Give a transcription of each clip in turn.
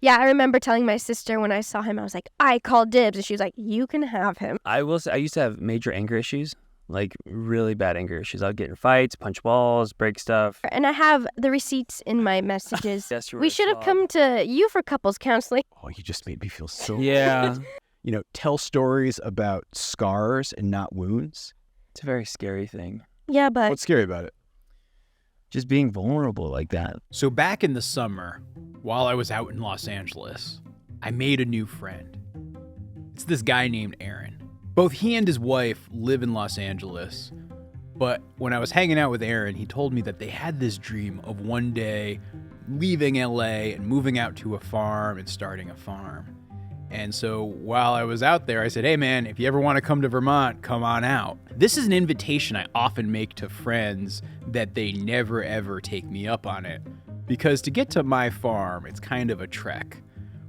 Yeah, I remember telling my sister when I saw him, I was like, I call dibs. And she was like, you can have him. I will say, I used to have major anger issues, like really bad anger issues. I would get in fights, punch walls, break stuff. And I have the receipts in my messages. Yes, we should have come to you for couples counseling. Oh, you just made me feel so Yeah. Tell stories about scars and not wounds. It's a very scary thing. Yeah, but What's scary about it? Just being vulnerable like that. So back in the summer, while I was out in Los Angeles, I made a new friend. It's this guy named Aaron. Both he and his wife live in Los Angeles, but when I was hanging out with Aaron, he told me that they had this dream of one day leaving LA and moving out to a farm and starting a farm. And so while I was out there, I said, hey man, if you ever want to come to Vermont, come on out. This is an invitation I often make to friends that they never ever take me up on it. Because to get to my farm, it's kind of a trek.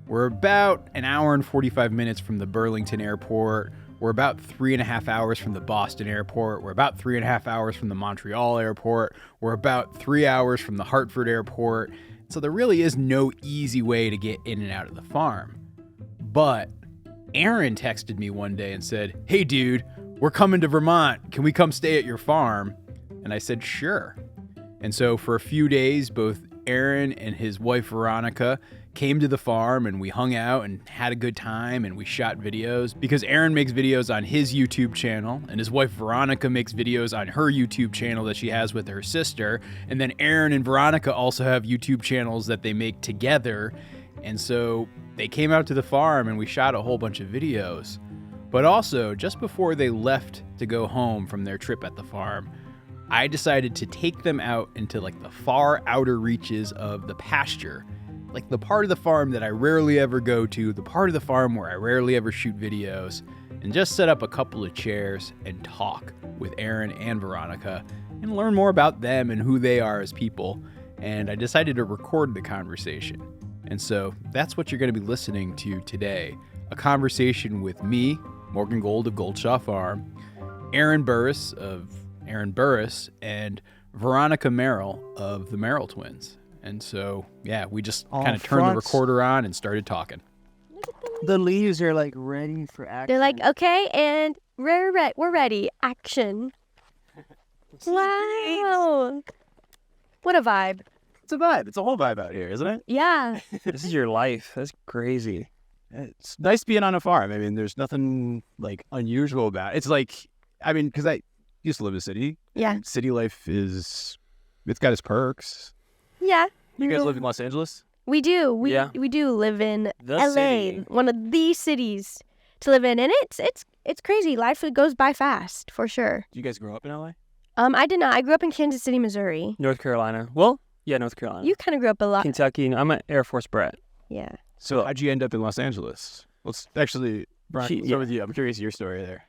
We're about an hour and 45 minutes from the Burlington airport. We're about 3.5 hours from the Boston airport. We're about 3.5 hours from the Montreal airport. We're about 3 hours from the Hartford airport. So there really is no easy way to get in and out of the farm. But Aaron texted me one day and said, hey dude, we're coming to Vermont. Can we come stay at your farm? And I said, sure. And so for a few days, both Aaron and his wife Veronica came to the farm and we hung out and had a good time and we shot videos because Aaron makes videos on his YouTube channel and his wife Veronica makes videos on her YouTube channel that she has with her sister. And then Aaron and Veronica also have YouTube channels that they make together. And so they came out to the farm and we shot a whole bunch of videos. But also, just before they left to go home from their trip at the farm, I decided to take them out into like the far outer reaches of the pasture, like the part of the farm that I rarely ever go to, the part of the farm where I rarely ever shoot videos, and just set up a couple of chairs and talk with Aaron and Veronica and learn more about them and who they are as people. And I decided to record the conversation. And so that's what you're going to be listening to today, a conversation with me, Morgan Gold of Goldshaw Farm, Aaron Burriss of Aaron Burriss, and Veronica Merrell of the Merrell Twins. And so, yeah, we just kind of turned the recorder on and started talking. The leaves are like ready for action. They're like, okay, and we're ready. Action. Wow. What a vibe. It's a vibe. It's a whole vibe out here, isn't it? Yeah. This is your life. That's crazy. It's nice being on a farm. I mean, there's nothing like unusual about it. It's like, I mean, because I used to live in a city. Yeah. City life it's got its perks. Yeah. You guys live in Los Angeles? We do. We do live in LA, one of the cities to live in, and it's crazy. Life goes by fast, for sure. Did you guys grow up in LA? I did not. I grew up in Kansas City, Missouri. North Carolina. Well, yeah, North Carolina. You kind of grew up a lot. Kentucky. I'm an Air Force brat. Yeah. So how'd you end up in Los Angeles? Let's actually, Brian, start with you. I'm curious your story there.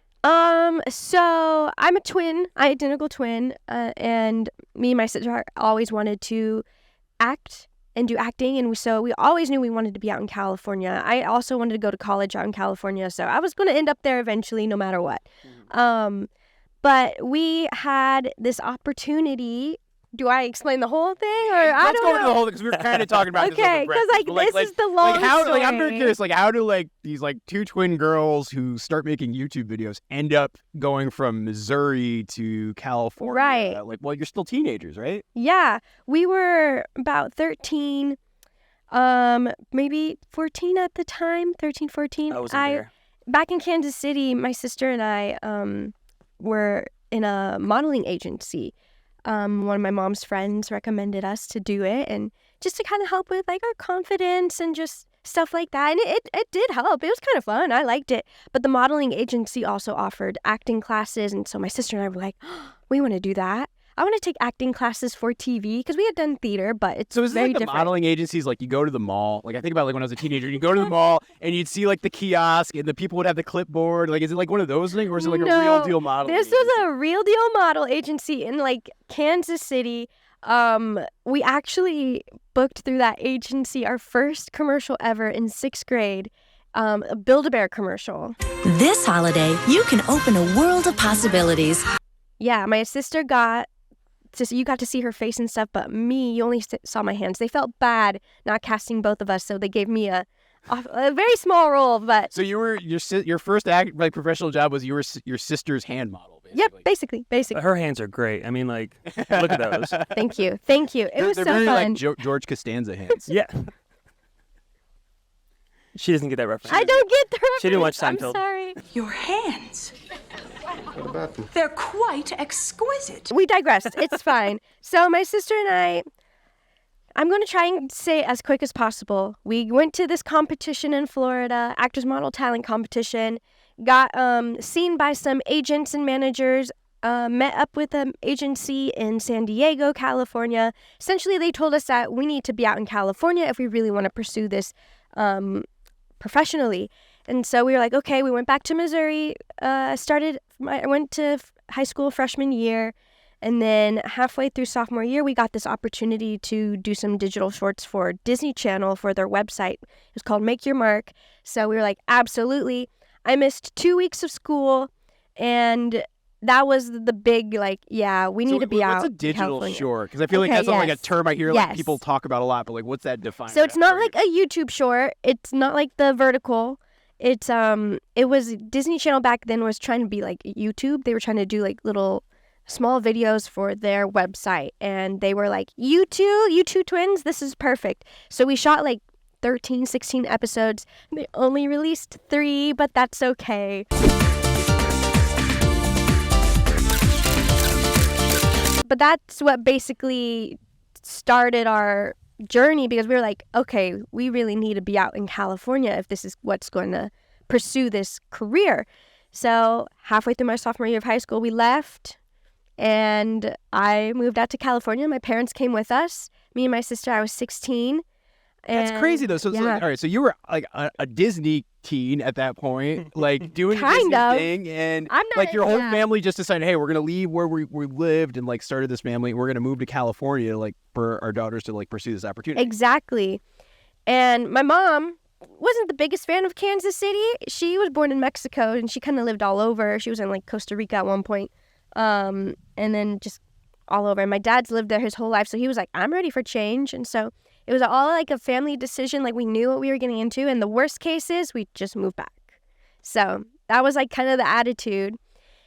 So I'm a twin, identical twin, and me and my sister always wanted to act and do acting, and so we always knew we wanted to be out in California. I also wanted to go to college out in California, so I was going to end up there eventually, no matter what. But we had this opportunity. Do I explain the whole thing, or I don't know? Let's go into the whole thing because we were kind of talking about this. Okay, because this is the long story. I'm very curious. Like, how do these two twin girls who start making YouTube videos end up going from Missouri to California? Right. Well, you're still teenagers, right? Yeah, we were about 13, maybe 14 at the time. 13, 14. I wasn't there. Back in Kansas City, my sister and I were in a modeling agency. One of my mom's friends recommended us to do it, and just to kind of help with our confidence and just stuff like that. And it did help. It was kind of fun. I liked it. But the modeling agency also offered acting classes, and so my sister and I were like, oh, we want to do that. I want to take acting classes for TV because we had done theater, but it's very different. So is it like the modeling agencies, like you go to the mall? Like I think about when I was a teenager, you go to the mall and you'd see the kiosk and the people would have the clipboard. Like, is it like one of those things, or is it like a real deal model? This was a real deal model agency in Kansas City. We actually booked through that agency our first commercial ever in 6th grade, a Build-A-Bear commercial. This holiday, you can open a world of possibilities. Yeah, my sister got you got to see her face and stuff, but me, you only saw my hands. They felt bad not casting both of us, so they gave me a very small role. But So you were your first professional job was you were your sister's hand model, basically. yep, basically. Her hands are great. I mean, like, look at those. Thank you. It was They're so very fun. like George Costanza hands. Yeah. She doesn't get that reference. I don't get the reference. She didn't watch I'm Seinfeld. sorry. Your hands. What about them? They're quite exquisite. We digress. It's fine. So my sister and I'm going to try and say it as quick as possible. We went to this competition in Florida, Actors Model Talent Competition, got seen by some agents and managers, met up with an agency in San Diego, California. Essentially, they told us that we need to be out in California if we really want to pursue this professionally. And so we were like, okay, we went back to Missouri, I went to high school freshman year, and then halfway through sophomore year, we got this opportunity to do some digital shorts for Disney Channel for their website. It was called Make Your Mark. So we were like, absolutely. I missed 2 weeks of school, and that was the big, like, yeah, we need to be out. What's a digital California. short? Because I feel like Okay, that's not like a yes. term I hear Yes. like people talk about a lot, but like what's that defined? So it's not like a YouTube short. It's not like the vertical. It's it was Disney Channel back then was trying to be like YouTube. They were trying to do like little small videos for their website, and they were like, you two twins, this is perfect. So we shot like 13, 16 episodes. They only released 3, but that's okay. But that's what basically started our journey, because we were like, okay, we really need to be out in California if this is what's going to pursue this career. So halfway through my sophomore year of high school, we left, and I moved out to California. My parents came with us. Me and my sister, I was 16. That's crazy though. So, yeah. so all right, so you were like a Disney teen at that point, like doing a Kind Disney of. thing, and I'm not like your whole yeah. family just decided, hey, we're gonna leave where we lived and like started this family. We're gonna move to California, like for our daughters to like pursue this opportunity. Exactly. And my mom wasn't the biggest fan of Kansas City. She was born in Mexico, and she kind of lived all over. She was in like Costa Rica at one point, and then just all over. And my dad's lived there his whole life, so he was like, I'm ready for change. And so it was all like a family decision. Like we knew what we were getting into, and the worst case is we just moved back. So that was like kind of the attitude.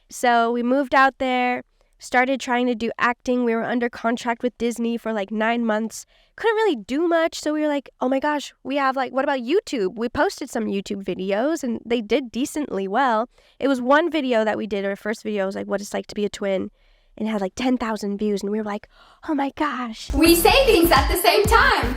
So we moved out there, started trying to do acting. We were under contract with Disney for like 9 months. Couldn't really do much. So we were like, oh my gosh, we have like, what about YouTube? We posted some YouTube videos, and they did decently well. It was one video that we did. Our first video was like, what it's like to be a twin. And it had like 10,000 views. And we were like, oh my gosh. We say things at the same time.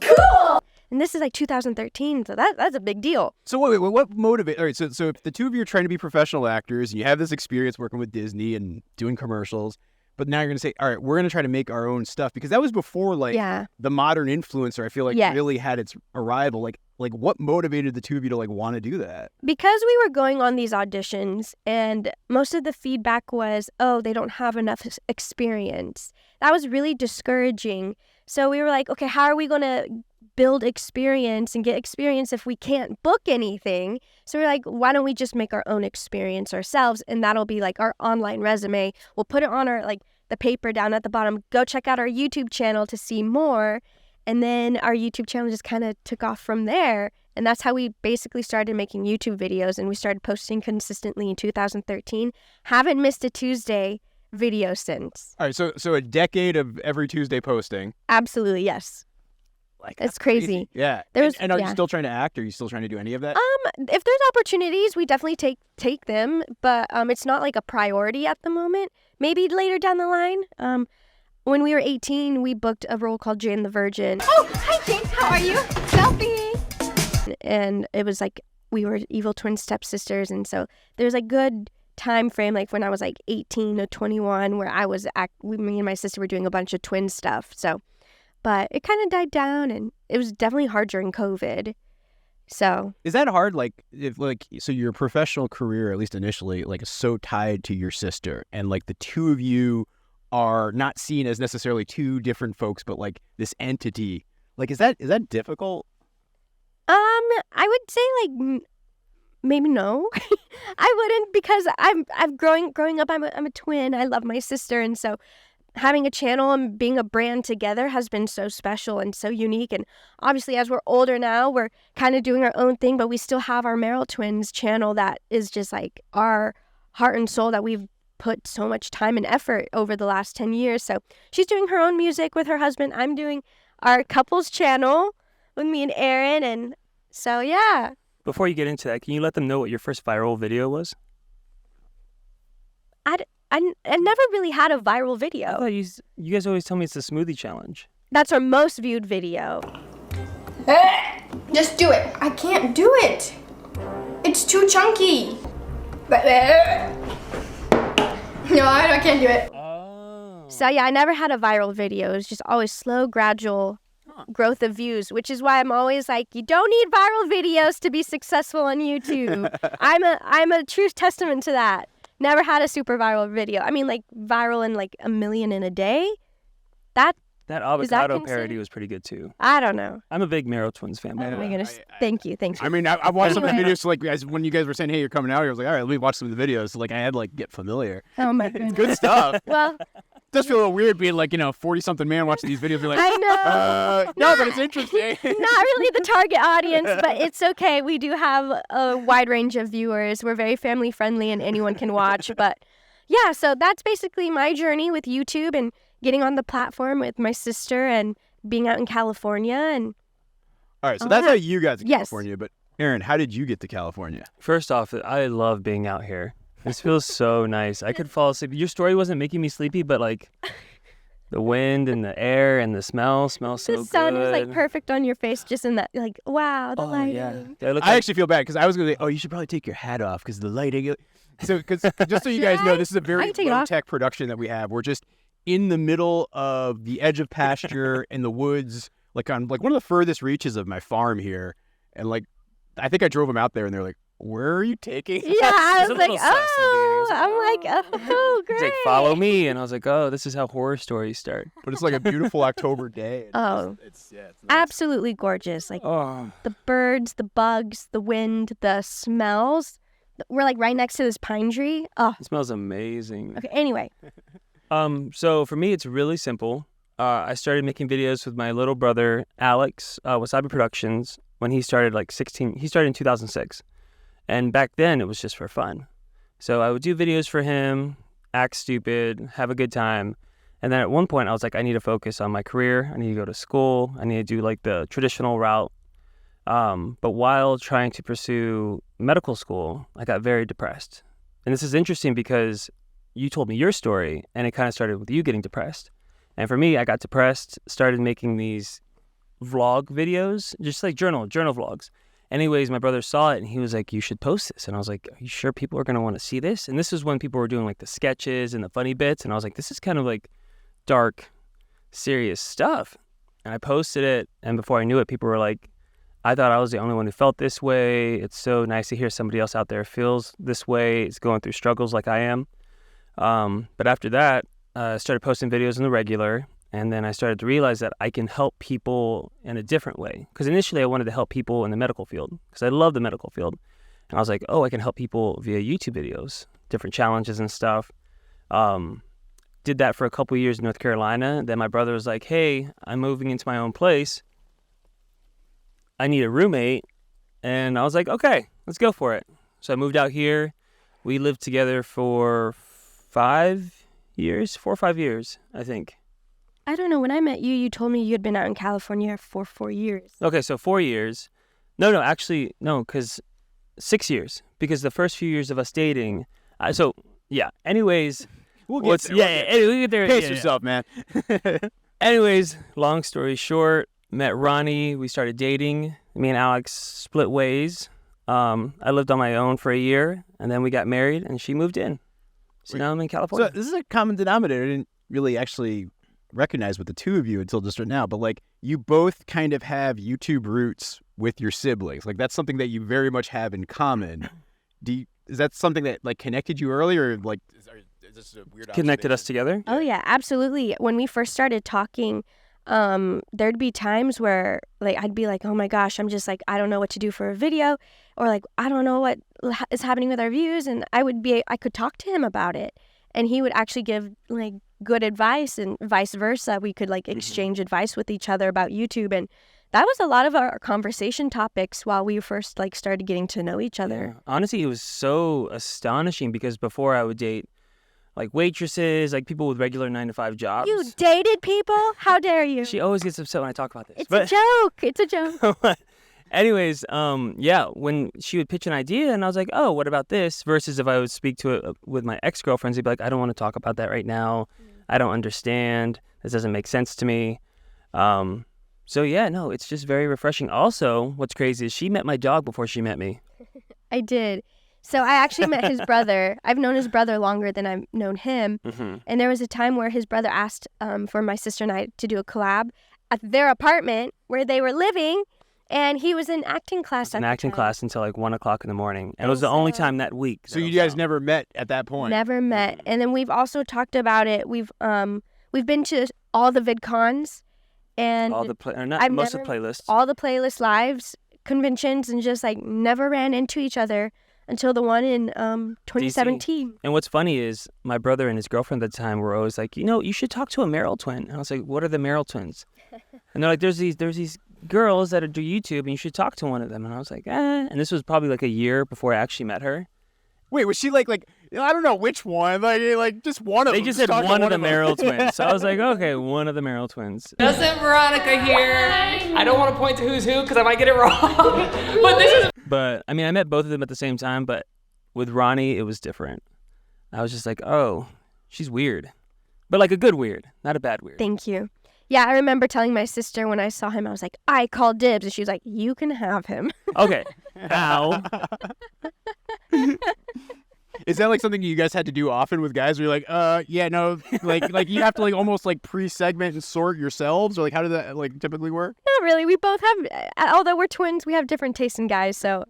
Cool! And this is like 2013. So that's a big deal. So wait, what motivates? All right, so if the two of you are trying to be professional actors and you have this experience working with Disney and doing commercials, but now you're gonna say, all right, we're gonna try to make our own stuff, because that was before like Yeah. the modern influencer. I feel like Yes. really had its arrival. Like what motivated the two of you to like want to do that? Because we were going on these auditions, and most of the feedback was, oh, they don't have enough experience. That was really discouraging. So we were like, okay, how are we going to build experience and get experience if we can't book anything? So we're like, why don't we just make our own experience ourselves, and that'll be like our online resume. We'll put it on our like the paper down at the bottom. Go check out our YouTube channel to see more. And then our YouTube channel just kind of took off from there. And that's how we basically started making YouTube videos, and we started posting consistently in 2013. Haven't missed a Tuesday video since. All right, so a decade of every Tuesday posting. Absolutely, yes. Like It's that's crazy. Yeah. There's- and are you yeah. still trying to act? Are you still trying to do any of that? If there's opportunities, we definitely take them, but it's not like a priority at the moment. Maybe later down the line. When we were 18, we booked a role called Jane the Virgin. Oh, hi James, how are you? Selfie! And it was like we were evil twin stepsisters, and so there's a good time frame, like when I was like 18 to 21, where I was me and my sister were doing a bunch of twin stuff. So, but it kind of died down, and it was definitely hard during COVID. So Is that hard? Like, if like, so your professional career, at least initially, like, is so tied to your sister, and like the two of you are not seen as necessarily two different folks, but like this entity. Like, is that difficult? I would say like maybe no. I wouldn't, because I've growing up, I'm a twin. I love my sister, and so having a channel and being a brand together has been so special and so unique. And obviously, as we're older now, we're kind of doing our own thing, but we still have our Merrell twins channel that is just like our heart and soul that we've put so much time and effort over the last 10 years. So she's doing her own music with her husband. I'm doing our couples channel with me and Aaron. And so, yeah. Before you get into that, can you let them know what your first viral video was? I never really had a viral I video. thought you guys always tell me it's the smoothie challenge. That's our most viewed video. Just do it. I can't do it. It's too chunky. No, I can't do it. Oh. So yeah, I never had a viral video. It was just always slow, gradual growth of views, which is why I'm always like, you don't need viral videos to be successful on YouTube. I'm a true testament to that. Never had a super viral video. I mean, like viral in like 1 million in a day. That that avocado considered- parody was pretty good too. I don't know. I'm a big Merrell Twins fan. Oh By the my way. goodness. Thank you. I mean, I watched some of the Anyway. videos. So like, when you guys were saying, "Hey, you're coming out here," I was like, "All right, let me watch some of the videos." So like, I had to like get familiar. Oh my goodness. Good stuff. Well, Does feel a little weird being like 40-something man watching these videos. Be like, I know. no, but it's interesting. Not really the target audience, but it's okay. We do have a wide range of viewers. We're very family friendly and anyone can watch. But yeah, so that's basically my journey with YouTube and getting on the platform with my sister and being out in California. And All right, so that's how you got to Yes. California. But Aaron, how did you get to California? First off, I love being out here. This feels so nice. I could fall asleep. Your story wasn't making me sleepy, but like the wind and the air and the smell smells so the sun good. is like perfect on your face, just in that, like, wow, the Oh lighting. yeah. They look I like- actually feel bad because I was gonna say, oh, you should probably take your hat off because the lighting. So, because just so you guys know, this is a I very can take it off. low-tech production that we have. We're just in the middle of the edge of pasture in the woods, like on like one of the furthest reaches of my farm here, and like I think I drove them out there, and they're like, "Where are you taking?" Yeah, I It's a was like, little sus in the beginning. I was like, I'm like, oh, great. He's like, follow me, and I was like, oh, this is how horror stories start. But it's like a beautiful October day. and Oh. it's nice. Absolutely gorgeous. Like Oh, the birds, the bugs, the wind, the smells. We're like right next to this pine tree. Oh, it smells amazing. okay. Anyway, So for me, it's really simple. I started making videos with my little brother, Alex, Wasabi Productions, when he started like 16. He started in 2006. And back then, it was just for fun. So I would do videos for him, act stupid, have a good time. And then at one point, I was like, I need to focus on my career. I need to go to school. I need to do like the traditional route. But while trying to pursue medical school, I got very depressed. And this is interesting because you told me your story, and it kind of started with you getting depressed. And for me, I got depressed, started making these vlog videos, just like journal vlogs. Anyways, my brother saw it, and he was like, you should post this. And I was like, are you sure people are going to want to see this? And this is when people were doing like the sketches and the funny bits. And I was like, this is kind of like dark, serious stuff. And I posted it, and before I knew it, people were like, I thought I was the only one who felt this way. It's so nice to hear somebody else out there feels this way. It's going through struggles like I am. But after that, I started posting videos on the regular, and then I started to realize that I can help people in a different way. Because initially I wanted to help people in the medical field, because I love the medical field. And I was like, oh, I can help people via YouTube videos, different challenges and stuff. Did that for a couple of years in North Carolina. Then my brother was like, hey, I'm moving into my own place. I need a roommate. And I was like, okay, let's go for it. So I moved out here. We lived together for 5 years, 4 or 5 years, I think. I don't know. When I met you, you told me you had been out in California for 4 years. Okay, so 4 years. No, because 6 years. Because the first few years of us dating. Anyways. We'll get there. Anyway, we'll get there. Pace yeah. yourself, man. Anyways, long story short, met Roni. We started dating. Me and Alex split ways. I lived on my own for a year, and then we got married, and she moved in. So now I'm in So California. this is a common denominator. I didn't really actually recognize with the two of you until just right now, but like you both kind of have YouTube roots with your siblings. Like that's something that you very much have in common. Is that something that like connected you earlier? Or like is this a weird Connected us observation? together. Oh, yeah, absolutely. When we first started talking, there'd be times where like I'd be like, oh my gosh, I'm just like, I don't know what to do for a video, or like I don't know what is happening with our views, and I could talk to him about it, and he would actually give like good advice, and vice versa. We could like exchange advice with each other about YouTube, and that was a lot of our conversation topics while we first like started getting to know each other. Yeah. Honestly, it was so astonishing because before I would date like waitresses, like people with regular 9-to-5 jobs. You dated people? How dare you? She always gets upset when I talk about this. It's a joke. It's a joke. Anyways, yeah, when she would pitch an idea and I was like, oh, what about this? Versus if I would speak to it with my ex-girlfriends, they'd be like, I don't want to talk about that right now. I don't understand. This doesn't make sense to me. So yeah, no, it's just very refreshing. Also, what's crazy is she met my dog before she met me. I did. So I actually met his brother. I've known his brother longer than I've known him. And there was a time where his brother asked for my sister and I to do a collab at their apartment where they were living. And he was in acting class at the acting time. class until like 1 o'clock in the morning. And it was the only time that week. So you guys never met at that point? Never met. And then we've also talked about it. We've been to all the VidCons and all the most of the playlists. All the playlist lives, conventions, and just like never ran into each other until the one in 2017. DC. And what's funny is my brother and his girlfriend at the time were always like, you should talk to a Merrell twin. And I was like, what are the Merrell twins? And they're like, there's these girls that do YouTube and you should talk to one of them. And I was like, eh. And this was probably like a year before I actually met her. Wait, was she like I don't know which one, like just one of them? They just said one of the Merrell twins. So I was like, okay, one of the Merrell twins. Doesn't Veronica here? I don't want to point to who's who because I might get it wrong. But this is. But I mean, I met both of them at the same time. But with Roni, it was different. I was just like, oh, she's weird, but like a good weird, not a bad weird. Thank you. Yeah, I remember telling my sister when I saw him, I was like, I call dibs. And she was like, you can have him. Okay. How? Is that like something you guys had to do often with guys where you're like, yeah, no, like you have to like almost like pre-segment and sort yourselves? Or like how did that like typically work? Not really. We both have, although we're twins, we have different tastes in guys. So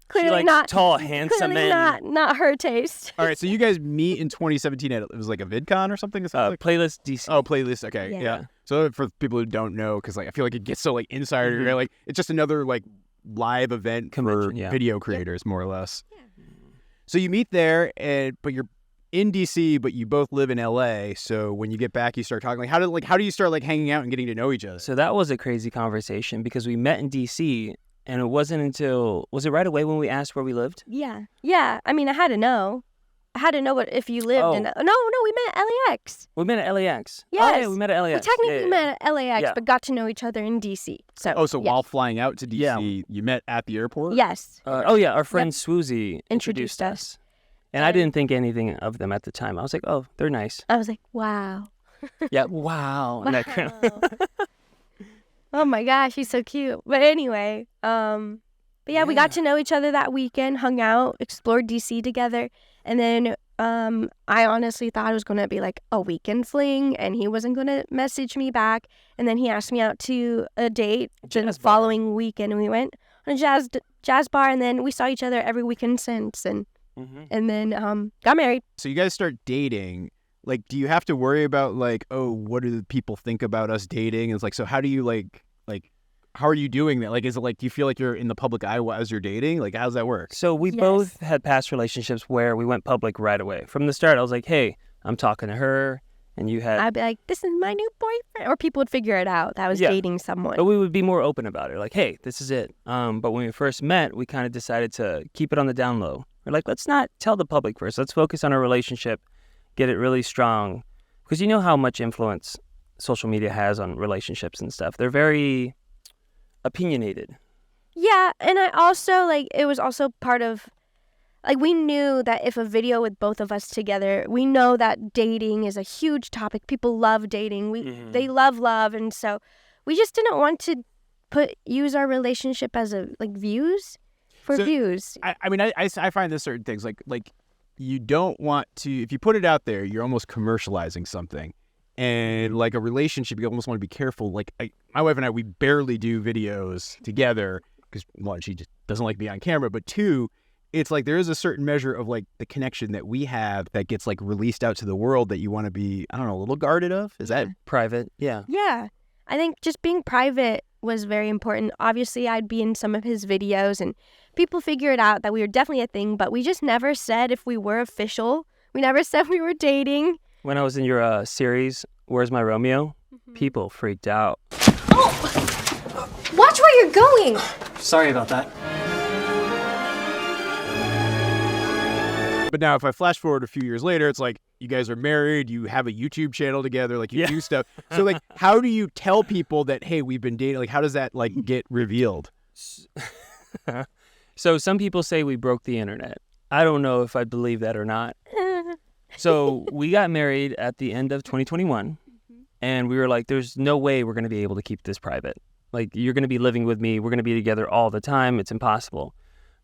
clearly she likes not tall, handsome clearly men. Not her taste. All right, so you guys meet in 2017 at, it was like a VidCon or something? Playlist DC. Oh, Playlist, okay, yeah. So for people who don't know, because like I feel like it gets so like insider, right? Like it's just another like live event for video creators, more or less. Yeah. So you meet there, but you're in DC, but you both live in LA. So when you get back, you start talking. Like how do you start like hanging out and getting to know each other? So that was a crazy conversation because we met in DC, and it wasn't until was it right away when we asked where we lived? Yeah. I mean, I had to know. What if you lived in. No, we met at LAX. We met at LAX. Yes. Oh, yeah, we met at LAX. We technically met at LAX, but got to know each other in DC. So. While flying out to DC, you met at the airport? Yes. Our friend Swoozie introduced us. And I didn't think anything of them at the time. I was like, oh, they're nice. I was like, wow. Yeah, wow. Oh my gosh, he's so cute. But anyway, we got to know each other that weekend, hung out, explored DC together. And then I honestly thought it was going to be like a weekend fling and he wasn't going to message me back. And then he asked me out to a date the following weekend. And we went on a jazz bar, and then we saw each other every weekend since. And then got married. So you guys start dating. Like, do you have to worry about like, oh, what do the people think about us dating? It's like, so how do you like how are you doing that? Like, is it like, do you feel like you're in the public eye as you're dating? Like, how does that work? So we both had past relationships where we went public right away. From the start, I was like, hey, I'm talking to her. And you had... I'd be like, this is my new boyfriend. Or people would figure it out that I was dating someone. But we would be more open about it. Like, hey, this is it. But when we first met, we kind of decided to keep it on the down low. We're like, let's not tell the public first. Let's focus on our relationship, get it really strong. Because you know how much influence social media has on relationships and stuff. They're very opinionated. Yeah, and I also, it was also part of, we knew that if a video with both of us together, we know that dating is a huge topic. People love dating. They love, and so we just didn't want to use our relationship as views for views. I mean, I find there's certain things, like you don't want to, if you put it out there, you're almost commercializing something. And like a relationship, you almost want to be careful. Like my wife and I, we barely do videos together because one, she just doesn't like to be on camera, but two, it's like there is a certain measure of like the connection that we have that gets like released out to the world that you want to be, I don't know, a little guarded of. Is that Private, yeah. Yeah. I think just being private was very important. Obviously, I'd be in some of his videos and people figured out that we were definitely a thing, but we just never said if we were official. We never said we were dating. When I was in your series, Where's My Romeo? People freaked out. Oh! Watch where you're going! Sorry about that. But now if I flash forward a few years later, it's like you guys are married, you have a YouTube channel together, like you do stuff. So like how do you tell people that, hey, we've been dating? Like how does that like get revealed? So some people say we broke the internet. I don't know if I believe that or not. So we got married at the end of 2021 and we were like, there's no way we're going to be able to keep this private. Like you're going to be living with me. We're going to be together all the time. It's impossible.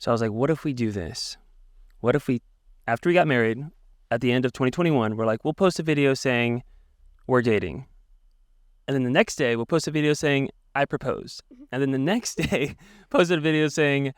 So I was like, what if we do this? What if we, after we got married at the end of 2021, we're like, we'll post a video saying we're dating. And then the next day we'll post a video saying I proposed. And then the next day posted a video saying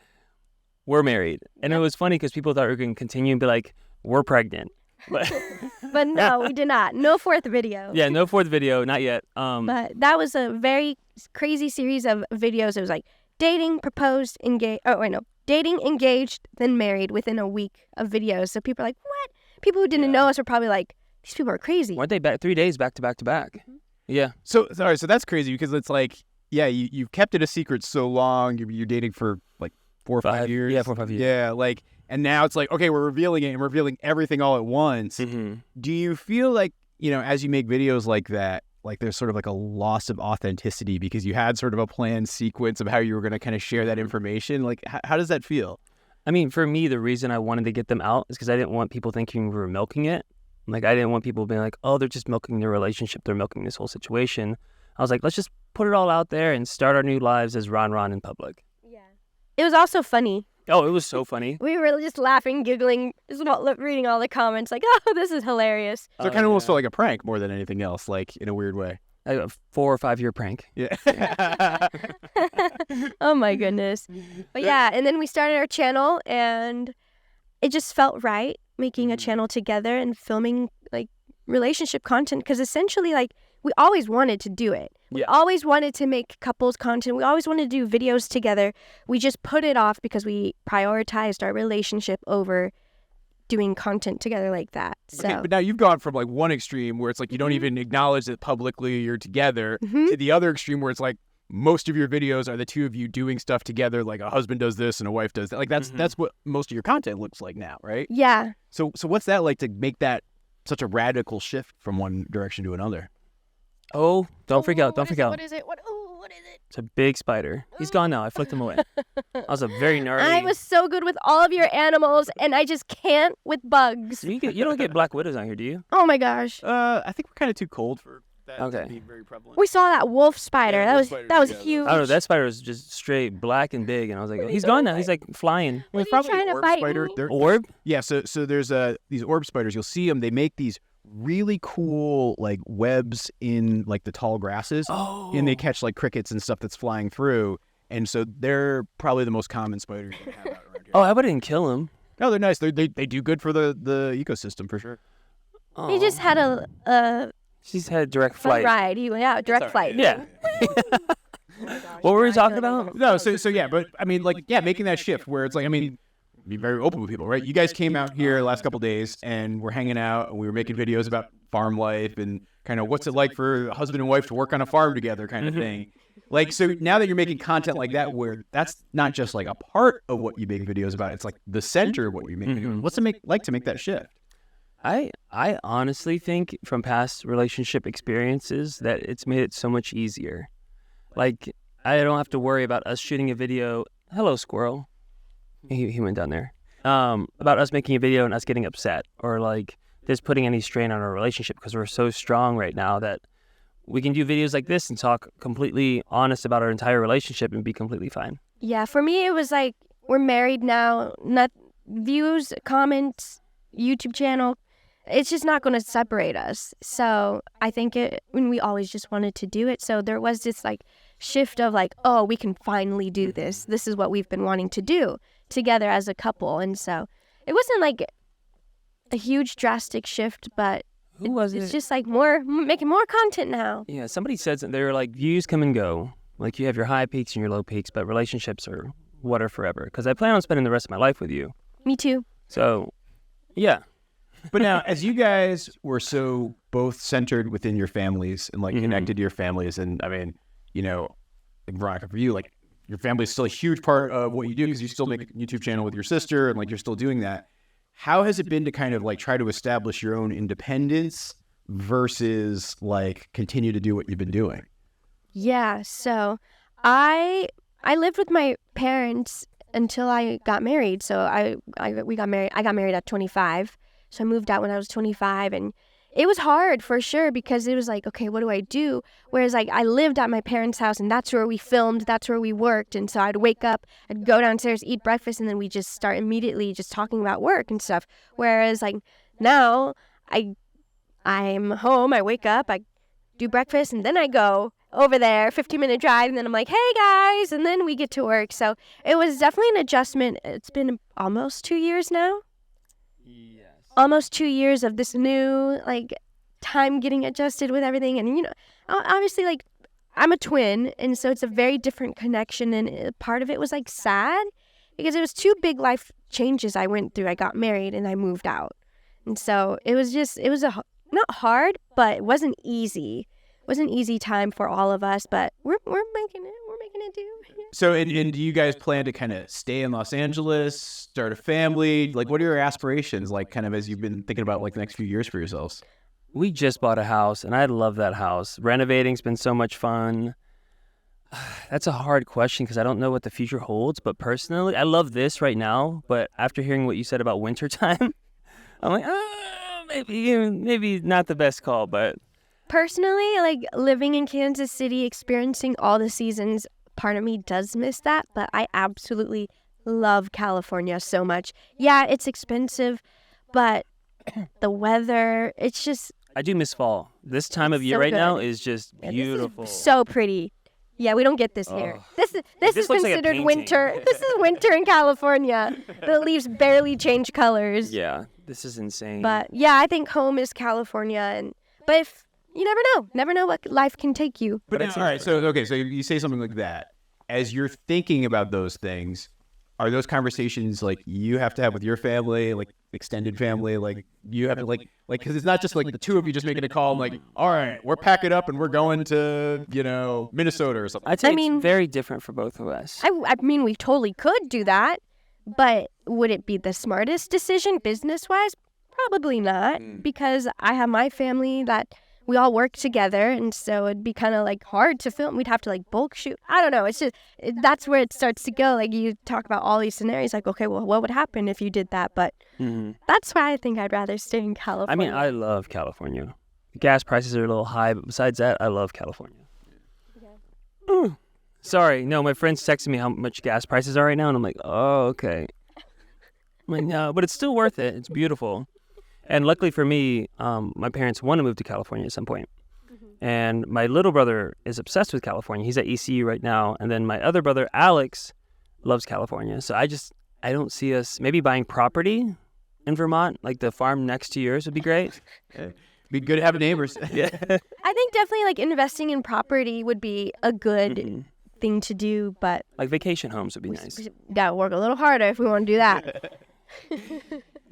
we're married. And it was funny because people thought we were going to continue and be like, we're pregnant. But no, we did not. No fourth video. Yeah, no fourth video, not yet. But that was a very crazy series of videos. It was like dating, proposed, engaged. Oh, wait, no. Dating, engaged, then married within a week of videos. So people are like, what? People who didn't know us were probably like, these people are crazy. Weren't they 3 days back to back to back? Yeah. So sorry, so that's crazy because it's like, yeah, you've kept it a secret so long. You're dating for like 4 or 5 years. Yeah, 4 or 5 years. Yeah, like, and now it's like, okay, we're revealing it and revealing everything all at once. Mm-hmm. Do you feel like, you know, as you make videos like that, like there's sort of like a loss of authenticity because you had sort of a planned sequence of how you were going to kind of share that information? Like, how does that feel? I mean, for me, the reason I wanted to get them out is because I didn't want people thinking we were milking it. Like, I didn't want people being like, oh, they're just milking their relationship. They're milking this whole situation. I was like, let's just put it all out there and start our new lives as Ron in public. Yeah. It was also funny. Oh, it was so funny. We were just laughing, giggling, just about reading all the comments like, oh, this is hilarious. So it kind of almost felt like a prank more than anything else, like in a weird way. A 4 or 5 year prank. Yeah. Oh my goodness. But yeah, and then we started our channel and it just felt right making a channel together and filming like relationship content because essentially like we always wanted to do it. We always wanted to make couples content. We always wanted to do videos together. We just put it off because we prioritized our relationship over doing content together like that. So. Okay, but now you've gone from like one extreme where it's like you don't even acknowledge that publicly you're together to the other extreme where it's like most of your videos are the two of you doing stuff together, like a husband does this and a wife does that. Like that's what most of your content looks like now, right? Yeah. So what's that like to make that such a radical shift from one direction to another? Oh, don't freak out. Don't freak out. What is it? What is it? It's a big spider. He's gone now. I flicked him away. I was a very gnarly. I was so good with all of your animals, and I just can't with bugs. You don't get black widows on here, do you? Oh my gosh. I think we're kind of too cold for that to be very prevalent. We saw that wolf spider. Yeah, that was huge. I don't know. That spider was just straight black and big, and I was like, oh, he's gone now. He's like flying. Was he trying to bite me? Orb? Yeah. So there's these orb spiders. You'll see them. They make these really cool like webs in like the tall grasses, and they catch like crickets and stuff that's flying through. And so they're probably the most common spiders you can have out around here. Oh, I didn't kill him. No, they're nice. They do good for the ecosystem for sure. Oh. He just had a She's had direct fun flight. ride. Direct flight. Yeah. What were we talking about? No, so yeah, but I mean, like, yeah, making that shift where it's like, I mean, be very open with people, right? You guys came out here the last couple of days and we're hanging out and we were making videos about farm life and kind of what's it like for a husband and wife to work on a farm together kind of thing. Like, so now that you're making content like that, where that's not just like a part of what you make videos about, it's like the center of what you make videos. What's it like to make that shift? I honestly think from past relationship experiences that it's made it so much easier. Like, I don't have to worry about us shooting a video. Hello, squirrel. He went down there. About us making a video and us getting upset or like this putting any strain on our relationship because we're so strong right now that we can do videos like this and talk completely honest about our entire relationship and be completely fine. Yeah, for me, it was like, we're married now. Not views, comments, YouTube channel. It's just not going to separate us. So I think we always just wanted to do it. So there was this like shift of like, oh, we can finally do this. This is what we've been wanting to do together as a couple. And so it wasn't like a huge drastic shift, but Who was it's it? just like making more content now. Yeah, somebody said that they were like, views come and go. Like you have your high peaks and your low peaks, but relationships are what are forever. Because I plan on spending the rest of my life with you. Me too. So, yeah. But now, as you guys were so both centered within your families and like connected to your families, and I mean, you know, like Veronica, for you, like your family is still a huge part of what you do because you still make a YouTube channel with your sister and like you're still doing that. How has it been to kind of like try to establish your own independence versus like continue to do what you've been doing? Yeah, so I lived with my parents until I got married. So we got married. I got married at 25. So I moved out when I was 25, and it was hard for sure because it was like, okay, what do I do? Whereas like I lived at my parents' house, and that's where we filmed, that's where we worked. And so I'd wake up, I'd go downstairs, eat breakfast, and then we just start immediately just talking about work and stuff. Whereas like now I'm home, I wake up, I do breakfast, and then I go over there, 15-minute drive, and then I'm like, hey guys, and then we get to work. So it was definitely an adjustment. It's been almost 2 years now. Yes. Almost 2 years of this new like time getting adjusted with everything. And you know, obviously like I'm a twin, and so it's a very different connection, and part of it was like sad because it was two big life changes I went through. I got married and I moved out, and so it was not hard, but it wasn't easy. It was an easy time for all of us, but we're making it do. So, and do you guys plan to kind of stay in Los Angeles, start a family? Like, what are your aspirations, like, kind of as you've been thinking about, like, the next few years for yourselves? We just bought a house, and I love that house. Renovating's been so much fun. That's a hard question because I don't know what the future holds, but personally, I love this right now, but after hearing what you said about wintertime, I'm like, maybe not the best call, but... Personally, like living in Kansas City, experiencing all the seasons, part of me does miss that, but I absolutely love California so much. Yeah, it's expensive, but the weather, it's just... I do miss fall. This time of year so right good. now is just Yeah, beautiful. this is so pretty. Yeah, we don't get this here. Oh. This This is looks like a considered painting. winter. This is winter in California. The leaves barely change colors. Yeah, this is insane. But yeah, I think home is California, but if you never know what life can take you. But now, all right, so you say something like that. As you're thinking about those things, are those conversations like you have to have with your family, like extended family, like you have to like because it's not just like the two of you just making a call and like, all right, we're packing up and we're going to, you know, Minnesota or something. I'd say I mean- it's very different for both of us. I mean, we totally could do that, but would it be the smartest decision business-wise? Probably not, because I have my family that we all work together, and so it'd be kind of like hard to film. We'd have to like bulk shoot. I don't know. It's just that's where it starts to go. Like you talk about all these scenarios, like okay, well, what would happen if you did that? But that's why I think I'd rather stay in California. I mean, I love California. Gas prices are a little high, but besides that, I love California. Ooh. Sorry, no, my friend's texting me how much gas prices are right now, and I'm like, oh, okay. I'm like, no, but it's still worth it. It's beautiful. And luckily for me, my parents want to move to California at some point. And my little brother is obsessed with California. He's at ECU right now. And then my other brother, Alex, loves California. So I don't see us maybe buying property in Vermont, like the farm next to yours would be great. Be good to have neighbors. Yeah. I think definitely like investing in property would be a good thing to do, but Like vacation homes would be nice. we gotta work a little harder if we want to do that.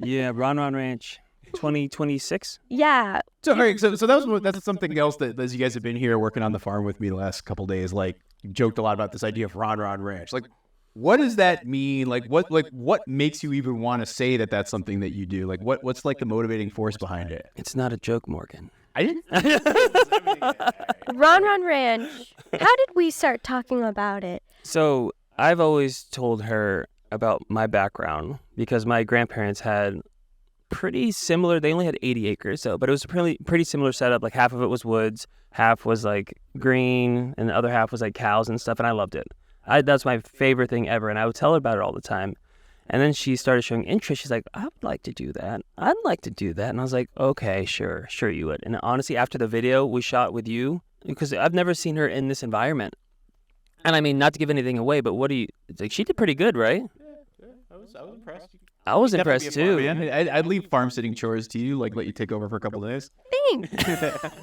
Yeah, Ron Ranch, 2026. Yeah, So, all right, so that's something else that as you guys have been here working on the farm with me the last couple days, like you joked a lot about this idea of Ron Ranch. Like, what does that mean? Like, what makes you even want to say that that's something that you do? Like, what's like the motivating force behind it? It's not a joke, Morgan. I didn't. Ron Ranch. How did we start talking about it? So I've always told her about my background because my grandparents had pretty similar. They only had 80 acres, but it was a pretty similar setup. Like half of it was woods, half was like green, and the other half was like cows and stuff. And I loved it. That's my favorite thing ever, and I would tell her about it all the time. And then she started showing interest. She's like, I would like to do that. I'd like to do that. And I was like, okay, sure you would. And honestly, after the video we shot with you, because I've never seen her in this environment. And I mean, not to give anything away, but what do you, like, she did pretty good, right? was impressed. I was Definitely impressed be a too. farm man. I'd leave farm sitting chores to you, like let you take over for a couple of days. Thanks.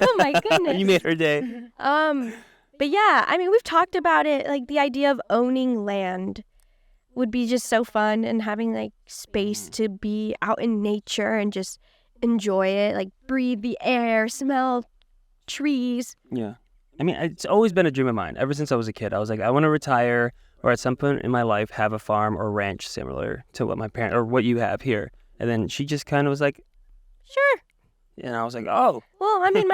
Oh my goodness. You made her day. But yeah, I mean, we've talked about it. Like the idea of owning land would be just so fun, and having like space to be out in nature and just enjoy it, like breathe the air, smell trees. Yeah. I mean, it's always been a dream of mine. Ever since I was a kid, I was like, I want to retire or at some point in my life have a farm or ranch similar to what my parent or what you have here. And then she just kind of was like, Sure. and I was like, oh. Well, I mean,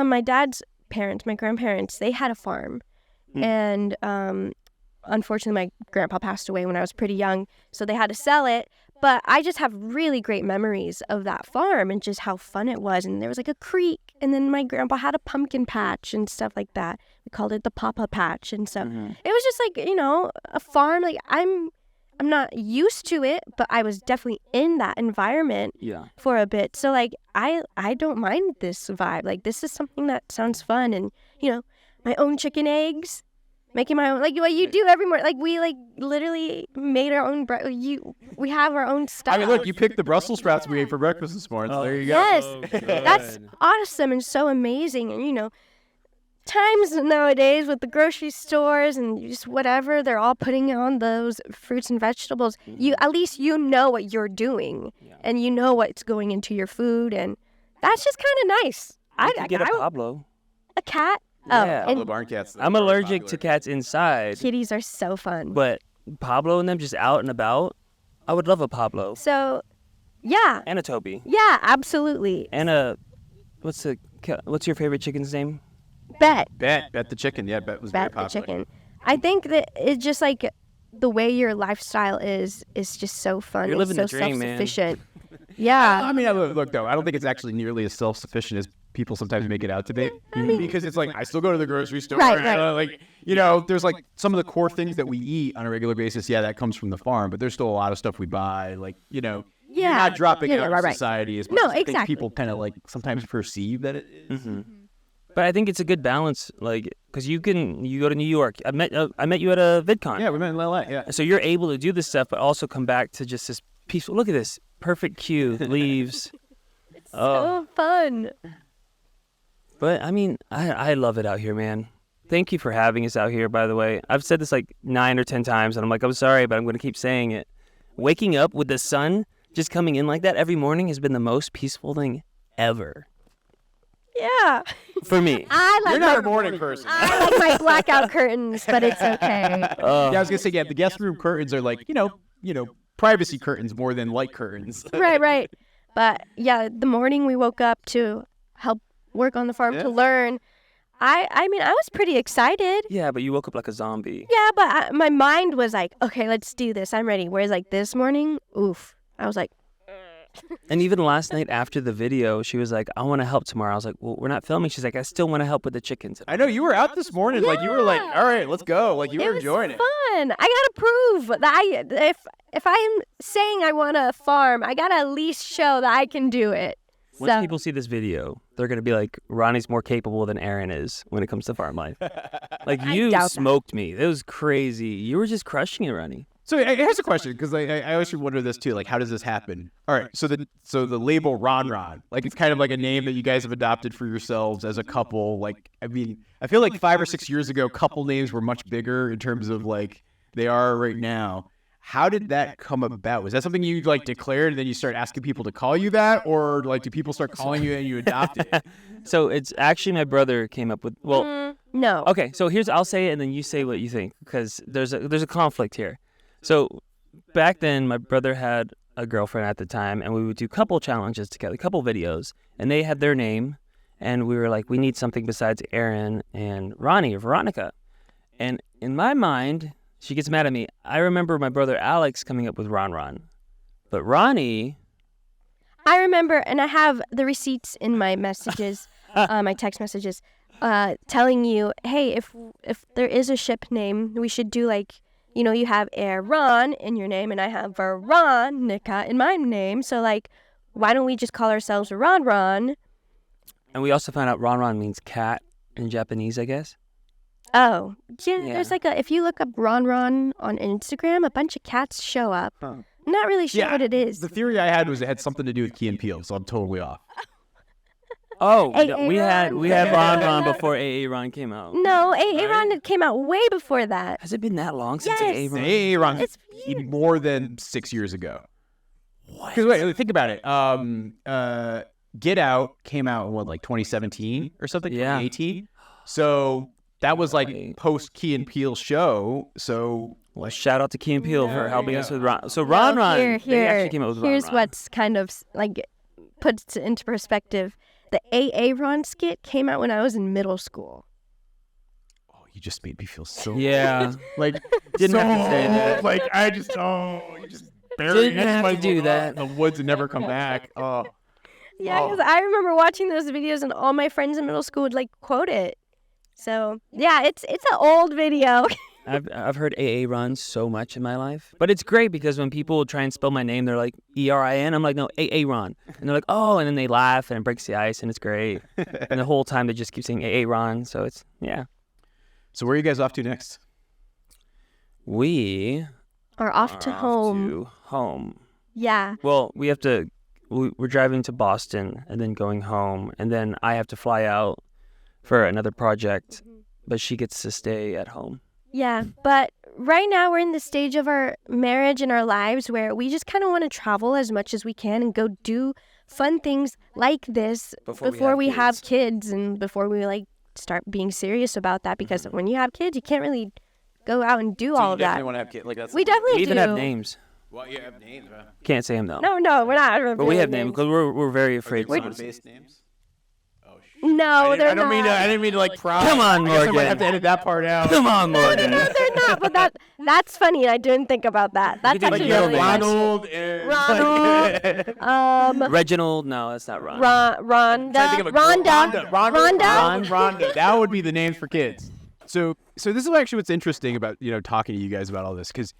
my dad's parents, my grandparents, they had a farm, and unfortunately, my grandpa passed away when I was pretty young, so they had to sell it. But I just have really great memories of that farm and just how fun it was. And there was like a creek, and then my grandpa had a pumpkin patch and stuff like that. We called it the Papa Patch and stuff. It was just like, a farm. Like I'm not used to it, but I was definitely in that environment for a bit. So like I don't mind this vibe. Like this is something that sounds fun, and my own chicken eggs. Making my own, like what you do every morning. Like we literally made our own we have our own stuff. I mean, look, you picked the Brussels sprouts we ate for breakfast this morning. So there you go. Yes, that's awesome and so amazing. And times nowadays with the grocery stores and just whatever, they're all putting on those fruits and vegetables. You at least what you're doing, and you know what's going into your food, and that's just kind of nice. I get a Pablo. A cat. Yeah. And barn cats. I'm allergic to cats inside. kitties are so fun. But Pablo and them just out and about, I would love a Pablo. So, yeah. And a Toby. Yeah, absolutely. And what's your favorite chicken's name? Bet Bet the chicken. Yeah, Bet was very the popular. chicken. I think that it's just like the way your lifestyle is just so fun. You're living it's the so dream, man. self-sufficient. Yeah. I mean, look though, I don't think it's actually nearly as self-sufficient as people sometimes make it out to be. Because it's like I still go to the grocery store. Right. Like there's like some of the core things that we eat on a regular basis. Yeah, that comes from the farm, but there's still a lot of stuff we buy. Like you're not dropping out of society as much as I think people kind of like sometimes perceive that it is. But I think it's a good balance, like, because you go to New York. I met you at a VidCon. Yeah, we met in LA. Yeah. So you're able to do this stuff, but also come back to just this peaceful. Look at this perfect cue, leaves. So fun. But I mean, I love it out here, man. Thank you for having us out here. By the way, I've said this like 9 or 10 times, and I'm like, I'm sorry, but I'm going to keep saying it. Waking up with the sun just coming in like that every morning has been the most peaceful thing ever. Yeah. For me. You're not a morning person. I like my blackout curtains, but it's okay. Yeah, I was gonna say, the guest room curtains are like, privacy curtains more than light curtains. Right. But yeah, the morning we woke up to help work on the farm to learn. I mean, I was pretty excited. Yeah, but you woke up like a zombie. Yeah, but my mind was like, okay, let's do this. I'm ready. Whereas like this morning, oof. I was like, And even last night after the video, she was like, I want to help tomorrow. I was like, well, we're not filming. She's like, I still want to help with the chickens. I know you were out this morning. Like you were like, all right, let's go. Like you were enjoying it. Fun. I gotta prove that if I am saying I want to farm, I gotta at least show that I can do it. Once people see this video, they're going to be like, Ronnie's more capable than Aaron is when it comes to farm life. Like, you smoked me. It was crazy. You were just crushing it, Ronnie. So here's a question, because I always wonder this too. Like, how does this happen? All right, so the label Ron, like it's kind of like a name that you guys have adopted for yourselves as a couple. Like, I mean, I feel like 5 or 6 years ago, couple names were much bigger in terms of like they are right now. How did that come about? Was that something you like declared and then you start asking people to call you that, or like do people start calling you and you adopt it? So it's actually my brother came up with. Well, no. Okay, so I'll say it and then you say what you think, because there's a conflict here. So back then, my brother had a girlfriend at the time, and we would do couple challenges together, couple videos, and they had their name, and we were like, we need something besides Aaron and Ronnie or Veronica. And in my mind, she gets mad at me. I remember my brother Alex coming up with Ron. But Ronnie... I remember, and I have the receipts in my messages, my text messages, telling you, hey, if there is a ship name, we should do like, you have Aaron in your name, and I have Veronica in my name. So like, why don't we just call ourselves Ron? And we also found out Ron means cat in Japanese, I guess. Oh, yeah, Yeah. there's like if you look up Ron on Instagram, a bunch of cats show up. Huh. I'm not really sure Yeah, what it is. The theory I had was it had something to do with Key and Peele, so I'm totally off. Oh, AA no, we had Ron before AA Ron came out. No, Aaron came out way before that. Has it been that long since Yes. AA Ron? Hey, Ron, It's more than 6 years ago. What? Because wait, think about it. Get Out came out in what, like 2017 or something? Yeah. 2018. So that was like Right. post Key and Peele show. So Well, shout out to Key and Peele for helping us with Ron. So Well, Ron, here, they actually came out with here's Ron. what's kind of like puts it into perspective. The AA Ron skit came out when I was in middle school. oh, you just made me feel so Yeah, like Didn't have to say that. Like I just you just Didn't have to do that. in the woods and never come back. Oh. Yeah, Oh. because I remember watching those videos and all my friends in middle school would like quote it. So yeah, it's an old video. I've heard AA Ron so much in my life, but it's great because when people try and spell my name, they're like ERIN. I'm like, no, AA Ron, and they're like, oh, and then they laugh and it breaks the ice, and it's great. And the whole time they just keep saying AA Ron, so it's So where are you guys off to next? We Or off to are home. to home. Yeah. Well, we're driving to Boston and then going home, and then I have to fly out for another project, but she gets to stay at home. Yeah, but right now we're in the stage of our marriage and our lives where we just kind of want to travel as much as we can and go do fun things like this before we have kids and before we like start being serious about that, because when you have kids, you can't really go out and do all of that. Want to have kids? Like that's We definitely We even do. have names. Well, you have names, right? Can't say them though. No, we're not. But we have names because we're very afraid. Based names. No, they're not. I didn't mean to like pry. Come on, I guess I might Morgan. have to edit that part out. Come on, Morgan. No, they're not. But that's funny. I didn't think about that. That's do actually like really nice. Ronald. Ronald. Reginald? No, that's not Ron. Rhonda. Rhonda. That would be the names for kids. So this is actually what's interesting about talking to you guys about all this, because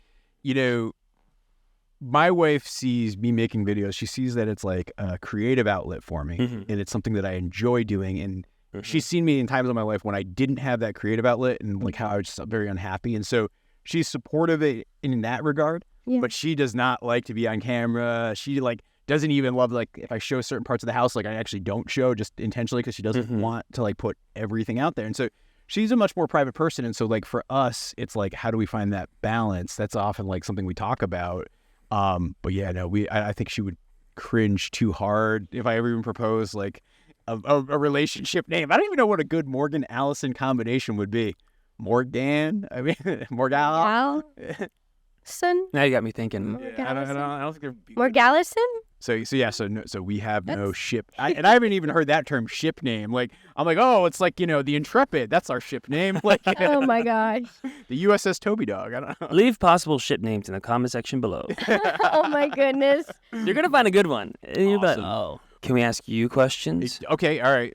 my wife sees me making videos. She sees that it's like a creative outlet for me, and it's something that I enjoy doing. And she's seen me in times in my life when I didn't have that creative outlet and like how I was just very unhappy. And so she's supportive in that regard, but she does not like to be on camera. She like doesn't even love like if I show certain parts of the house, like I actually don't show just intentionally because she doesn't want to like put everything out there. And so she's a much more private person. And so like for us, it's like, how do we find that balance? That's often like something we talk about. But yeah, no, I think she would cringe too hard if I ever even propose like a relationship name. I don't even know what a good Morgan Allison combination would be. Morgan? I mean, Morgal? Son? Now you got me thinking. I don't think there'd be Morgallison? So we have no ship. And I haven't even heard that term, ship name. Like, I'm like, oh, it's like, the Intrepid. That's our ship name. Like, Oh my gosh. the USS Toby Dog. I don't know. Leave possible ship names in the comment section below. Oh my goodness. You're gonna find a good one. And you're like, Awesome. oh, can we ask you questions? Okay, all right.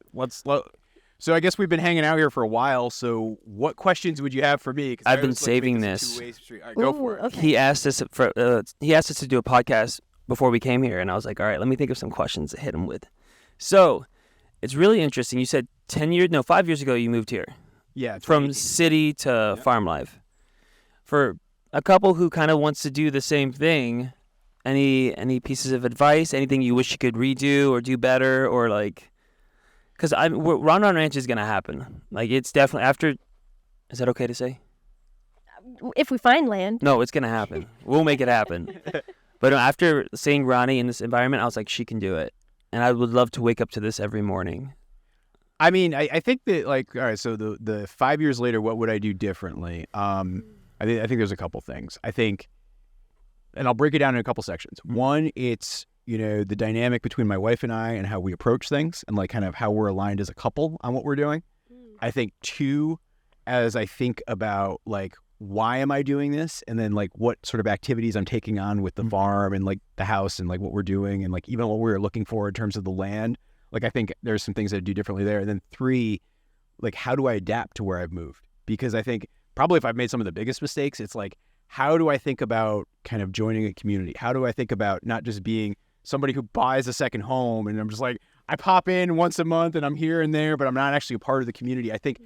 So I guess we've been hanging out here for a while. So what questions would you have for me? 'Cause I I've been always like to make saving this a this. two-way street. All right, go for it. Okay. He asked us to do a podcast before we came here, and I was like, all right, let me think of some questions to hit him with. So it's really interesting. You said 5 years ago you moved here. Yeah. From city to farm life. For a couple who kind of wants to do the same thing, any pieces of advice, anything you wish you could redo or do better, or like, because Ron Ranch is gonna happen. Like it's definitely after. Is that okay to say? If we find land. No, it's gonna happen. We'll make it happen. But after seeing Ronnie in this environment, I was like, she can do it, and I would love to wake up to this every morning. I mean, I think that like, all right, so the 5 years later, what would I do differently? I think there's a couple things. I think, and I'll break it down in a couple sections. One, it's, the dynamic between my wife and I and how we approach things and like kind of how we're aligned as a couple on what we're doing. I think two, as I think about like, why am I doing this? And then like what sort of activities I'm taking on with the farm and like the house and like what we're doing and like even what we're looking for in terms of the land. Like I think there's some things I'd do differently there. And then three, like how do I adapt to where I've moved? Because I think probably if I've made some of the biggest mistakes, it's like, how do I think about kind of joining a community? How do I think about not just being somebody who buys a second home and I'm just like, I pop in once a month and I'm here and there, but I'm not actually a part of the community. I think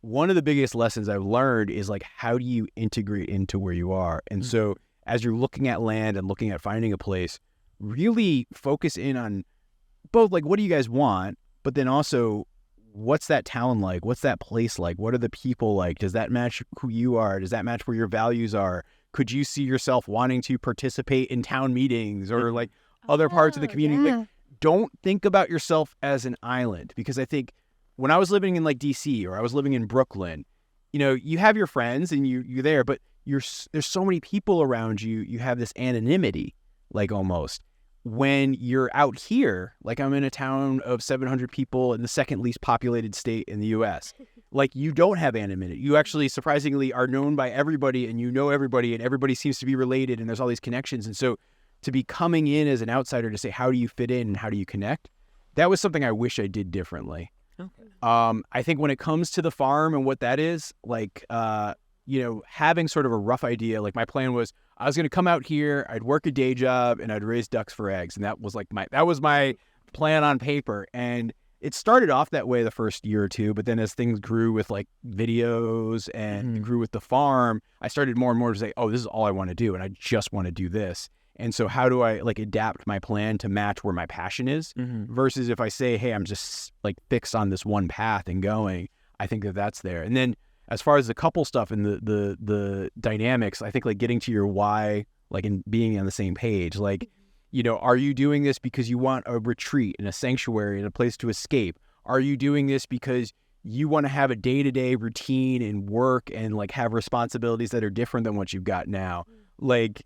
one of the biggest lessons I've learned is like, how do you integrate into where you are? And so as you're looking at land and looking at finding a place, really focus in on both like, what do you guys want? But then also, what's that town like? What's that place like? What are the people like? Does that match who you are? Does that match where your values are? Could you see yourself wanting to participate in town meetings or like other parts of the community? Like, don't think about yourself as an island, because I think when I was living in like DC or I was living in Brooklyn, you know, you have your friends and you're there, but there's so many people around you. You have this anonymity, like almost. When you're out here, like I'm in a town of 700 people in the second least populated state in the U.S., like you don't have anonymity. You actually surprisingly are known by everybody and you know everybody and everybody seems to be related and there's all these connections. And so to be coming in as an outsider to say, how do you fit in and how do you connect? That was something I wish I did differently. Okay. I think when it comes to the farm and what that is, like, you know, having sort of a rough idea, like my plan was I was going to come out here, I'd work a day job and I'd raise ducks for eggs. And that was like my plan on paper. And it started off that way the first year or two, but then as things grew with like videos and grew with the farm, I started more and more to say, oh, this is all I want to do. And I just want to do this. And so how do I like adapt my plan to match where my passion is versus if I say, hey, I'm just like fixed on this one path and going, I think that that's there. And then as far as the couple stuff and the dynamics, I think like getting to your why, like in being on the same page, like, you know, are you doing this because you want a retreat and a sanctuary and a place to escape? Are you doing this because you want to have a day-to-day routine and work and like have responsibilities that are different than what you've got now? Like,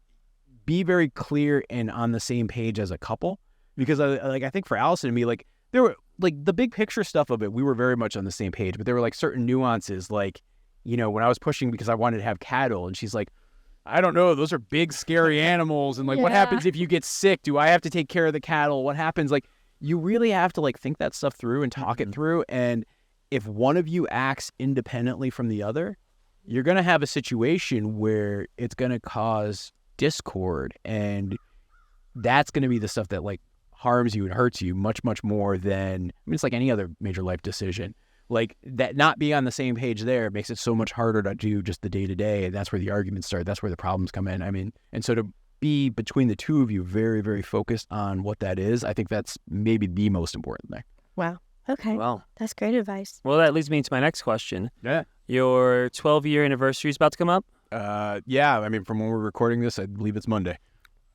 be very clear and on the same page as a couple, because I think for Allison and me, like there were like the big picture stuff of it, we were very much on the same page, but there were like certain nuances, like, you know, when I was pushing because I wanted to have cattle and she's like, I don't know, those are big, scary animals. And like, what happens if you get sick? Do I have to take care of the cattle? What happens? Like, you really have to like think that stuff through and talk it through. And if one of you acts independently from the other, you're going to have a situation where it's going to cause discord. And that's going to be the stuff that like harms you and hurts you much, much more than, I mean, it's like any other major life decision. Like that not being on the same page there makes it so much harder to do just the day to day. And that's where the arguments start. That's where the problems come in. I mean, and so to be between the two of you very, very focused on what that is, I think that's maybe the most important thing. Wow. Okay. Well, that's great advice. Well, that leads me to my next question. Yeah. Your 12-year anniversary is about to come up? Yeah. I mean, from when we're recording this, I believe it's Monday.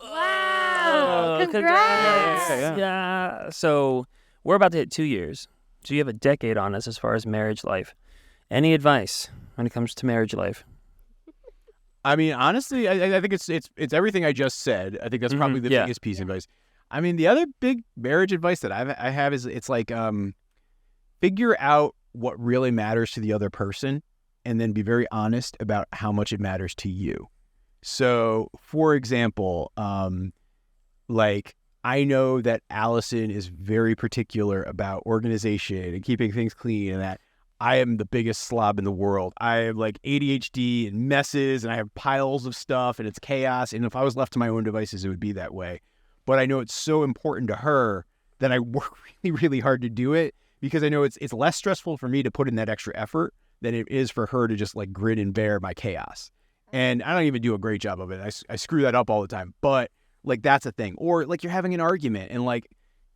Wow. Congrats. Yeah. So we're about to hit 2 years. So you have a decade on us as far as marriage life. Any advice when it comes to marriage life? I mean, honestly, I think it's everything I just said. I think that's probably the biggest piece of advice. I mean, the other big marriage advice that I have is it's like figure out what really matters to the other person and then be very honest about how much it matters to you. So, for example, like I know that Allison is very particular about organization and keeping things clean, and that I am the biggest slob in the world. I have like ADHD and messes, and I have piles of stuff, and it's chaos. And if I was left to my own devices, it would be that way. But I know it's so important to her that I work really, really hard to do it, because I know it's less stressful for me to put in that extra effort than it is for her to just like grin and bear my chaos. And I don't even do a great job of it. I screw that up all the time. But like, that's a thing. Or like you're having an argument and like,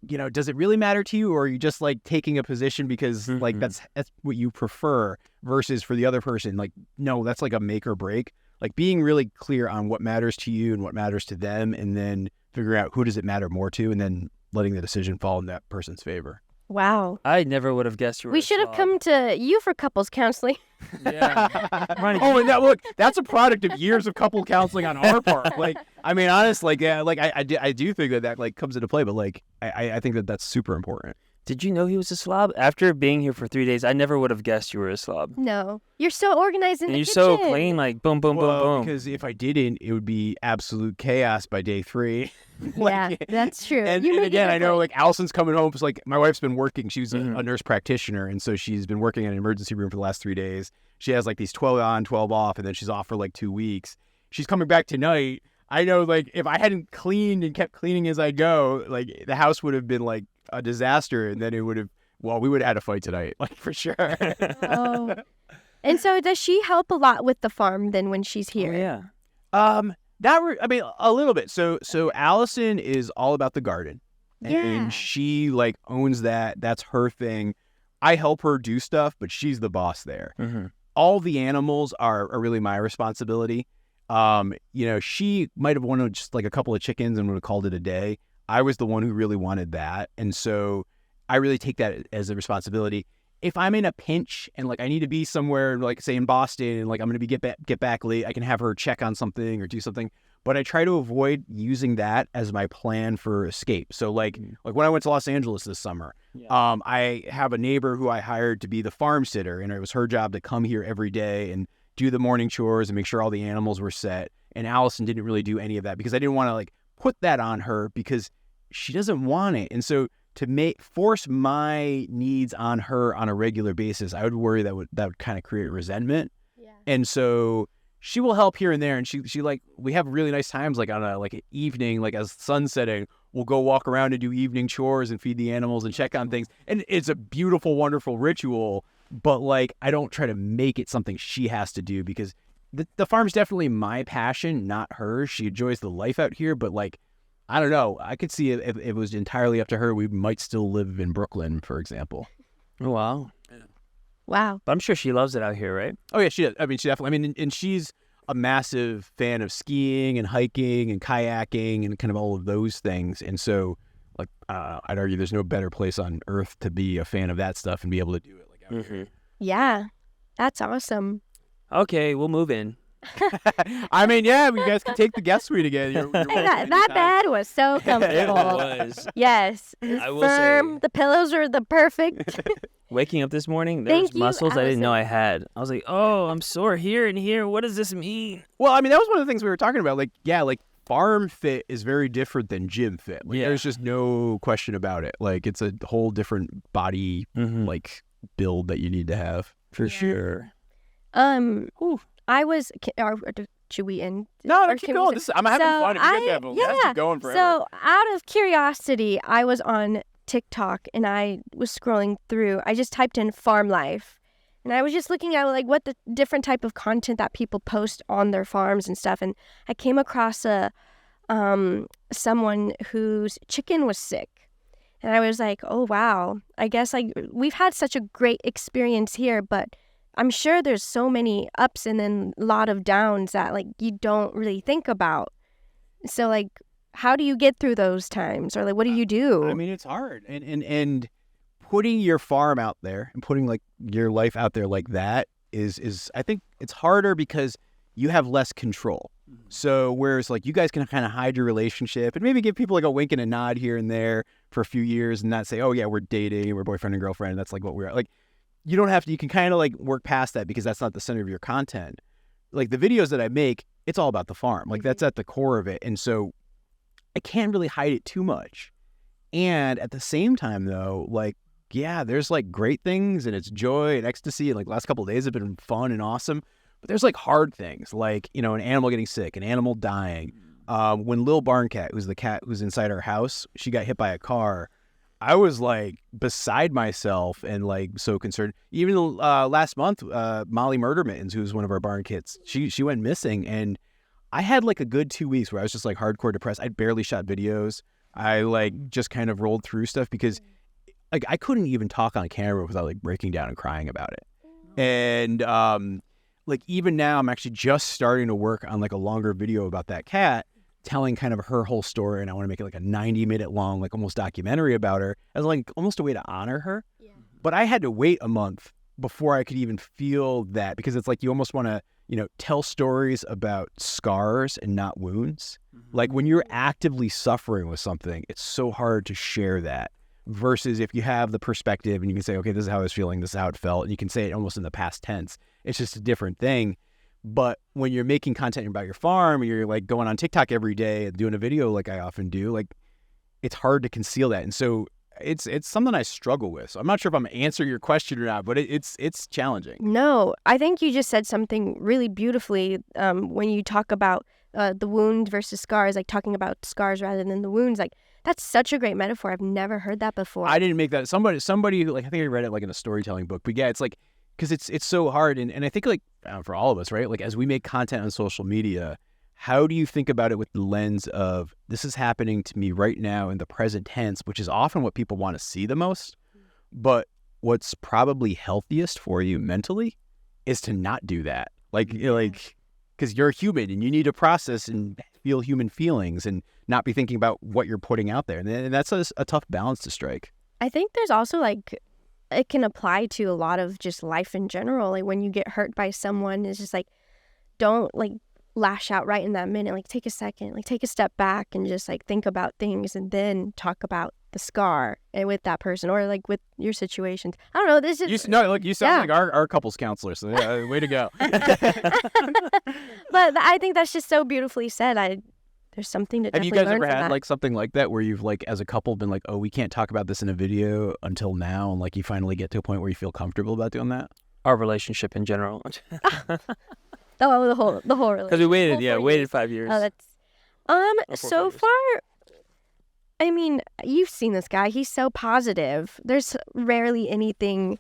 you know, does it really matter to you? Or are you just like taking a position because like that's what you prefer, versus for the other person, like, no, that's like a make or break. Like being really clear on what matters to you and what matters to them, and then figuring out who does it matter more to, and then letting the decision fall in that person's favor. Wow. I never would have guessed you were We should have come to you for couples counseling. Yeah. Oh, and that, look, that's a product of years of couple counseling on our part. Like, I mean, honestly, like, yeah, like I do think that like comes into play, but like, I think that that's super important. Did you know he was a slob? After being here for 3 days, I never would have guessed you were a slob. No. You're so organized in And the you're kitchen. so clean, like boom, boom, boom, boom. Because if I didn't, it would be absolute chaos by day 3. Yeah, that's true. And again, I know like Allison's coming home. It's like my wife's been working. She's a nurse practitioner. And so she's been working in an emergency room for the last 3 days. She has like these 12 on, 12 off, and then she's off for like 2 weeks. She's coming back tonight. I know like if I hadn't cleaned and kept cleaning as I go, like the house would have been like a disaster. And then it would have well, we would have had a fight tonight, like for sure. Oh. And so does she help a lot with the farm then when she's here? Oh, yeah. I mean, a little bit. So Allison is all about the garden, and, Yeah. and she like owns that. That's her thing. I help her do stuff, but she's the boss there. Mm-hmm. All the animals are really my responsibility. She might have wanted just like a couple of chickens and would have called it a day. I was the one who really wanted that, and so I really take that as a responsibility. If I'm in a pinch and like I need to be somewhere, like say in Boston, and like I'm going to get back late, I can have her check on something or do something. But I try to avoid using that as my plan for escape. So like when I went to Los Angeles this summer, I have a neighbor who I hired to be the farm sitter, and it was her job to come here every day and do the morning chores and make sure all the animals were set. And Allison didn't really do any of that because I didn't want to like put that on her because she doesn't want it. And so to force my needs on her on a regular basis, I would worry that would kind of create resentment. Yeah. And so she will help here and there, and she like we have really nice times like on an evening, like as sun setting, we'll go walk around and do evening chores and feed the animals and check on things. And it's a beautiful, wonderful ritual, but like I don't try to make it something she has to do because the farm's definitely my passion, not hers. She enjoys the life out here, but like I don't know. I could see if it was entirely up to her, we might still live in Brooklyn, for example. Oh, wow. Wow. But I'm sure she loves it out here, right? Oh, yeah, she does. I mean, she definitely, and she's a massive fan of skiing and hiking and kayaking and kind of all of those things. And so, like, I'd argue there's no better place on earth to be a fan of that stuff and be able to do it like out here. Yeah. That's awesome. Okay, we'll move in. I mean, yeah, you guys can take the guest suite again. You're That bed was so comfortable. It was. Yes. I will Firm. say, The pillows are the perfect. waking up this morning, there was Thank you, muscles I didn't know I Allison. had. I was like, oh, I'm sore here and here. What does this mean? Well, I mean, that was one of the things we were talking about. Like, yeah, like farm fit is very different than gym fit. Like, there's just no question about it. Like, it's a whole different body like build that you need to have. For sure. I was. Should we end? No, or keep can we going. say- I'm having So fun. If you guys have a let's keep going forever. So out of curiosity, I was on TikTok and I was scrolling through. I just typed in farm life, and I was just looking at like what the different type of content that people post on their farms and stuff. And I came across someone whose chicken was sick, and I was like, oh wow. I guess like we've had such a great experience here, but I'm sure there's so many ups and then a lot of downs that like you don't really think about. So like, how do you get through those times, or like what do you do? I mean, it's hard, and putting your farm out there and putting like your life out there like that is I think it's harder because you have less control. So whereas like you guys can kind of hide your relationship and maybe give people like a wink and a nod here and there for a few years and not say, oh yeah, we're dating, we're boyfriend and girlfriend. That's like what we're like. You don't have to, you can kind of like work past that because that's not the center of your content. Like the videos that I make, it's all about the farm. Like that's at the core of it. And so I can't really hide it too much. And at the same time though, like, yeah, there's like great things and it's joy and ecstasy. And like last couple of days have been fun and awesome, but there's like hard things like, you know, an animal getting sick, an animal dying. When Lil Barn Cat, who's the cat who's inside our house, she got hit by a car. I was like beside myself and like so concerned. Even last month, Molly Murder Mittens, who's one of our barn kits, she went missing, and I had like a good 2 weeks where I was just like hardcore depressed. I barely shot videos. I like just kind of rolled through stuff because like I couldn't even talk on camera without like breaking down and crying about it. And like even now, I'm actually just starting to work on like a longer video about that cat, telling kind of her whole story, and I want to make it like a 90-minute long, like almost documentary about her as like almost a way to honor her. Yeah. But I had to wait a month before I could even feel that because it's like you almost want to, you know, tell stories about scars and not wounds. Like when you're actively suffering with something, it's so hard to share that versus if you have the perspective and you can say, okay, this is how I was feeling, this is how it felt, and you can say it almost in the past tense. It's just a different thing. But when you're making content about your farm, you're like going on TikTok every day and doing a video like I often do, like it's hard to conceal that. And so it's something I struggle with. So I'm not sure if I'm answering your question or not, but it's challenging. No, I think you just said something really beautifully when you talk about the wound versus scars, like talking about scars rather than the wounds. Like, that's such a great metaphor. I've never heard that before. I didn't make that. Somebody who, like, I think I read it like in a storytelling book. But yeah, it's like, because it's so hard. And I think like for all of us, right? Like as we make content on social media, how do you think about it with the lens of this is happening to me right now in the present tense, which is often what people want to see the most. But what's probably healthiest for you mentally is to not do that. Like, because you're human and you need to process and feel human feelings and not be thinking about what you're putting out there. And that's a tough balance to strike. I think there's also like, it can apply to a lot of just life in general. Like when you get hurt by someone, it's just like, don't like lash out right in that minute. Like take a second, like take a step back and just like think about things and then talk about the scar and with that person or like with your situations. I don't know. This is you sound like our couples counselor. So yeah, way to go. But I think that's just so beautifully said. There's something to Have you definitely guys learn ever from had that. like something like that where you've like as a couple been like, oh, we can't talk about this in a video until now, and like you finally get to a point where you feel comfortable about doing that? Our relationship in general. The whole relationship. Because we waited, Whole 4 waited years. 5 years. Oh, that's Or 4 so years. far. I mean, you've seen this guy. He's so positive. There's rarely anything.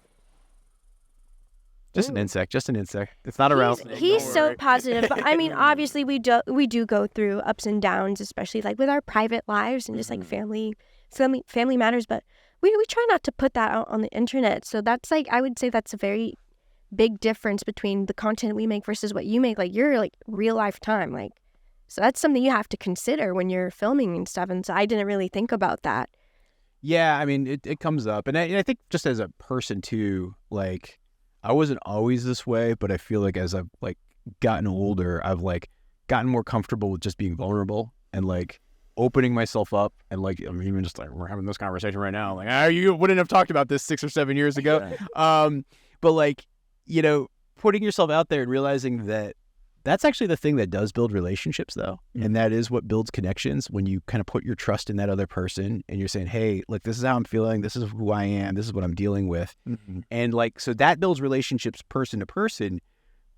Just an insect. It's not around. He's so positive. But I mean, obviously, we do go through ups and downs, especially like with our private lives and just like family matters. But we try not to put that out on the internet. So that's like, I would say that's a very big difference between the content we make versus what you make. Like you're like real life time. Like, so that's something you have to consider when you're filming and stuff. And so I didn't really think about that. Yeah, I mean, it comes up. And I think just as a person too, like I wasn't always this way, but I feel like as I've like gotten older, I've like gotten more comfortable with just being vulnerable and like opening myself up. And like, I mean, even just like we're having this conversation right now, like, you wouldn't have talked about this 6 or 7 years ago. But like, you know, putting yourself out there and realizing that that's actually the thing that does build relationships though. Mm-hmm. And that is what builds connections when you kind of put your trust in that other person and you're saying, hey, look, this is how I'm feeling. This is who I am. This is what I'm dealing with. Mm-hmm. And like, so that builds relationships person to person,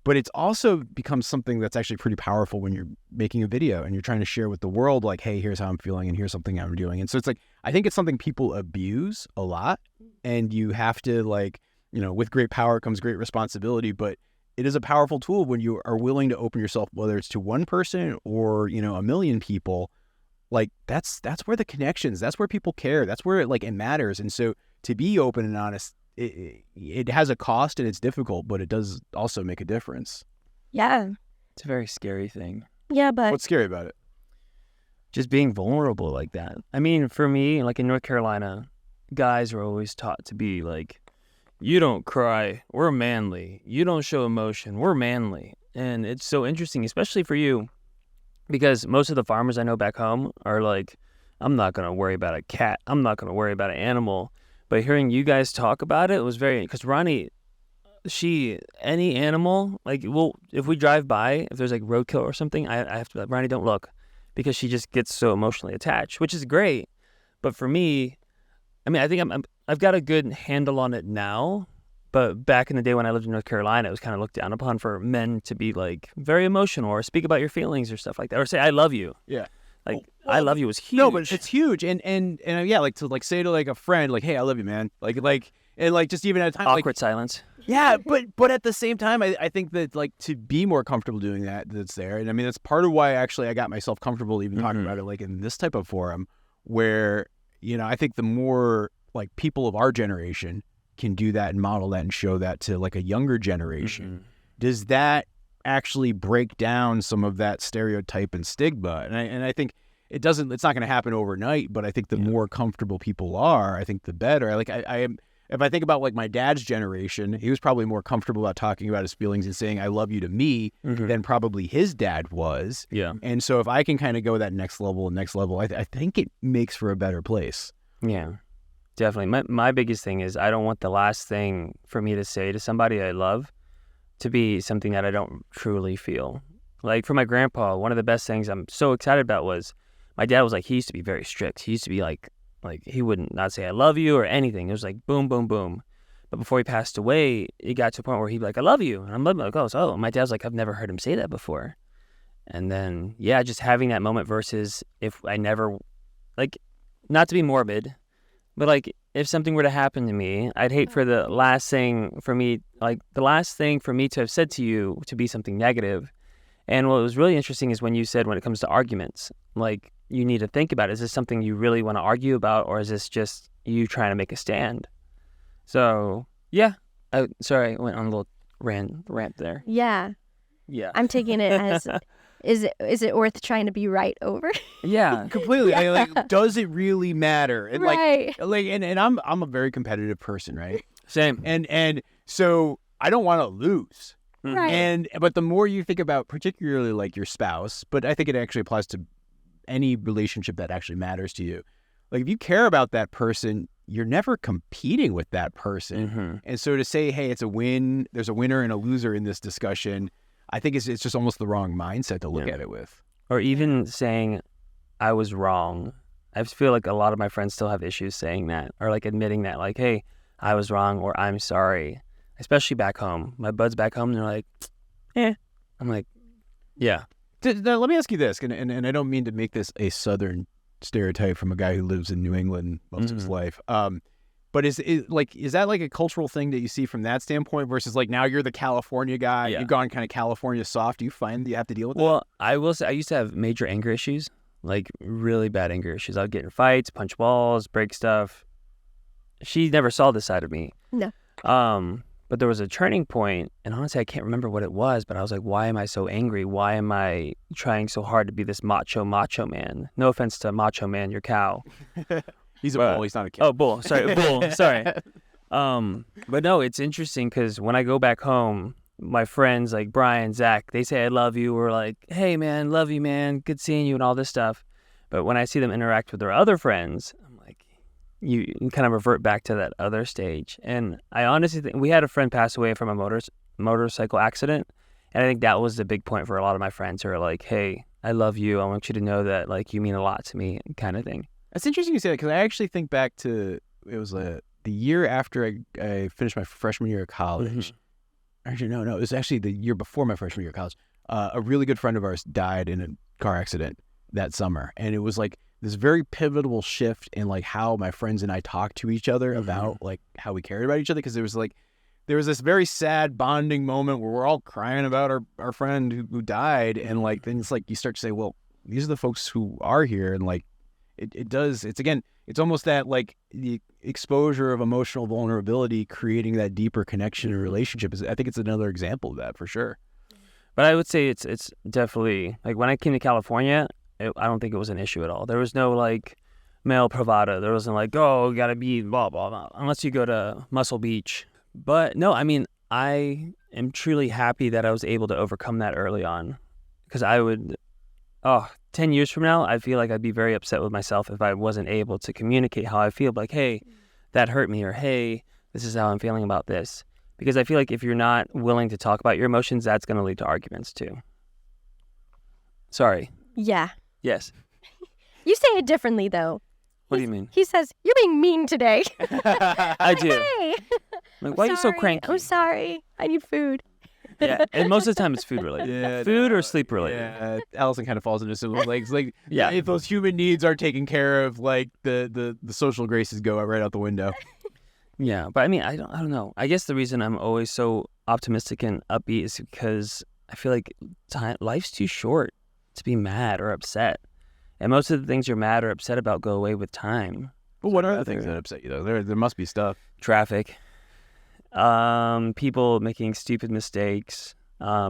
but it's also becomes something that's actually pretty powerful when you're making a video and you're trying to share with the world, like, hey, here's how I'm feeling and here's something I'm doing. And so it's like, I think it's something people abuse a lot and you have to like, you know, with great power comes great responsibility, but it is a powerful tool when you are willing to open yourself, whether it's to one person or, you know, a million people. Like that's where the connections, that's where people care. That's where it matters. And so to be open and honest, it has a cost and it's difficult, but it does also make a difference. Yeah. It's a very scary thing. Yeah, but What's scary about it? Just being vulnerable like that. I mean, for me, like in North Carolina, guys are always taught to be like, you don't cry, we're manly. You don't show emotion, we're manly. And it's so interesting, especially for you, because most of the farmers I know back home are like, I'm not going to worry about a cat. I'm not going to worry about an animal. But hearing you guys talk about it was very, because Roni, any animal, like, well, if we drive by, if there's like roadkill or something, I have to be like, Roni, don't look, because she just gets so emotionally attached, which is great. But for me, I mean, I think I've got a good handle on it now, but back in the day when I lived in North Carolina, it was kind of looked down upon for men to be like very emotional or speak about your feelings or stuff like that, or say I love you. Yeah, like I love you was huge. No, but it's huge, and yeah, like to like say to like a friend, like, hey, I love you, man. Like and like just even at a time awkward silence. Yeah, but at the same time, I think that like to be more comfortable doing that's there, and I mean that's part of why actually I got myself comfortable even talking about it like in this type of forum where. You know, I think the more like people of our generation can do that and model that and show that to like a younger generation, does that actually break down some of that stereotype and stigma? And I think it's not going to happen overnight, but I think the more comfortable people are, I think the better. Like I am. If I think about like my dad's generation, he was probably more comfortable about talking about his feelings and saying, I love you to me than probably his dad was. Yeah. And so if I can kind of go that next level, I think it makes for a better place. Yeah, definitely. My biggest thing is I don't want the last thing for me to say to somebody I love to be something that I don't truly feel. Like for my grandpa, one of the best things I'm so excited about was my dad was like, he used to be very strict. He used to be like like he would not say I love you or anything. It was like boom, boom, boom. But before he passed away, it got to a point where he'd be like, I love you. And I'm like, oh, my dad's like, I've never heard him say that before. And then, yeah, just having that moment versus if I never, like, not to be morbid, but like if something were to happen to me, I'd hate for the last thing for me, like the last thing for me to have said to you to be something negative. And what was really interesting is when you said when it comes to arguments, like you need to think about, is this something you really want to argue about, or is this just you trying to make a stand? So, yeah. Sorry, I went on a little rant there. Yeah. Yeah. I'm taking it as, is it worth trying to be right over? Yeah. Completely. Yeah. Like, does it really matter? And Right. and I'm a very competitive person, right? Same. And so I don't want to lose. Right. But the more you think about particularly like your spouse, but I think it actually applies to any relationship that actually matters to you. Like if you care about that person, you're never competing with that person. Mm-hmm. And so to say, hey, it's a win, there's a winner and a loser in this discussion, I think it's just almost the wrong mindset to look at it with. Or even saying I was wrong. I feel like a lot of my friends still have issues saying that, or like admitting that, like, hey, I was wrong, or I'm sorry. Especially back home. My buds back home, they're like, I'm like, yeah. Now, let me ask you this, and I don't mean to make this a Southern stereotype from a guy who lives in New England most of his life. But is that like a cultural thing that you see from that standpoint versus like now you're the California guy, you've gone kind of California soft. Do you find that you have to deal with that? Well, I will say I used to have major anger issues, like really bad anger issues. I would get in fights, punch walls, break stuff. She never saw this side of me. No. But there was a turning point, and honestly, I can't remember what it was, but I was like, why am I so angry? Why am I trying so hard to be this macho man? No offense to macho man, your cow. He's a bull, he's not a kid. Oh, bull. Sorry, bull. Sorry. But no, it's interesting because when I go back home, my friends like Brian, Zach, they say I love you. We're like, hey, man, love you, man. Good seeing you and all this stuff. But when I see them interact with their other friends, I'm like, you kind of revert back to that other stage. And I honestly think we had a friend pass away from a motorcycle accident. And I think that was the big point for a lot of my friends who are like, hey, I love you. I want you to know that like you mean a lot to me kind of thing. That's interesting you say that because I actually think back to, it was the year after I finished my freshman year of college. Actually, no, it was actually the year before my freshman year of college. A really good friend of ours died in a car accident that summer. And it was like this very pivotal shift in like how my friends and I talked to each other about like how we cared about each other. Because there was this very sad bonding moment where we're all crying about our friend who died. And like, then it's like you start to say, well, these are the folks who are here. And like, it's almost that like the exposure of emotional vulnerability creating that deeper connection and relationship. I think it's another example of that for sure. But I would say it's definitely like when I came to California, I don't think it was an issue at all. There was no like male bravado. There wasn't like, oh, you gotta be blah blah blah, unless you go to Muscle Beach. But no, I mean, I am truly happy that I was able to overcome that early on, because I would 10 years from now, I feel like I'd be very upset with myself if I wasn't able to communicate how I feel. Like, hey, that hurt me, or hey, this is how I'm feeling about this. Because I feel like if you're not willing to talk about your emotions, that's going to lead to arguments too. Sorry. Yeah. Yes. You say it differently, though. What do you mean? He says, you're being mean today. I do. Hey. Like, why are you so cranky? I'm sorry. I need food. Yeah, and most of the time it's food related. Yeah, food or sleep related. Yeah, Allison kind of falls into similar legs. Like, Yeah. if those human needs are taken care of, like the social graces go right out the window. Yeah, but I mean, I don't know. I guess the reason I'm always so optimistic and upbeat is because I feel like life's too short to be mad or upset. And most of the things you're mad or upset about go away with time. But what are the things that upset you though? There must be stuff. Traffic. People making stupid mistakes.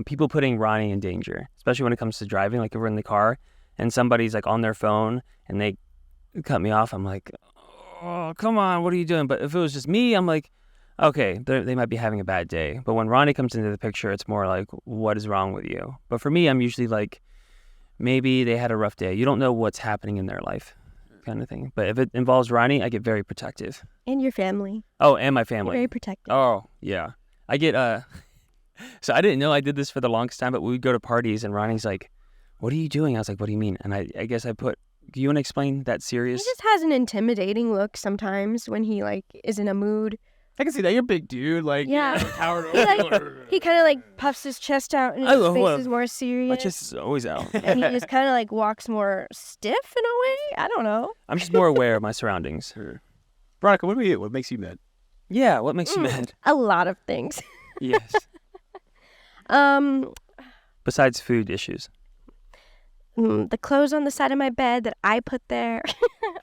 People putting Roni in danger, especially when it comes to driving. Like if we're in the car and somebody's like on their phone and they cut me off, I'm like, oh, come on, what are you doing? But if it was just me, I'm like, okay, they might be having a bad day. But when Roni comes into the picture, it's more like, what is wrong with you? But for me, I'm usually like, maybe they had a rough day. You don't know what's happening in their life, kind of thing. But if it involves Roni, I get very protective. And your family. Oh, and my You're family. very protective. Oh, yeah. I get, so I didn't know I did this for the longest time, but we would go to parties and Ronnie's like, what are you doing? I was like, what do you mean? And I guess I put Do you want to explain that serious? He just has an intimidating look sometimes when he like is in a mood. I can see that. You're a big dude. Like, Yeah. towered He, over. he kind of like puffs his chest out and his face is more serious. My chest is always out. And he just kind of like walks more stiff in a way. I don't know. I'm just more aware of my surroundings. Veronica, what about you? What makes you mad? Yeah, what makes you mad? A lot of things. Yes. Besides food issues. The clothes on the side of my bed that I put there.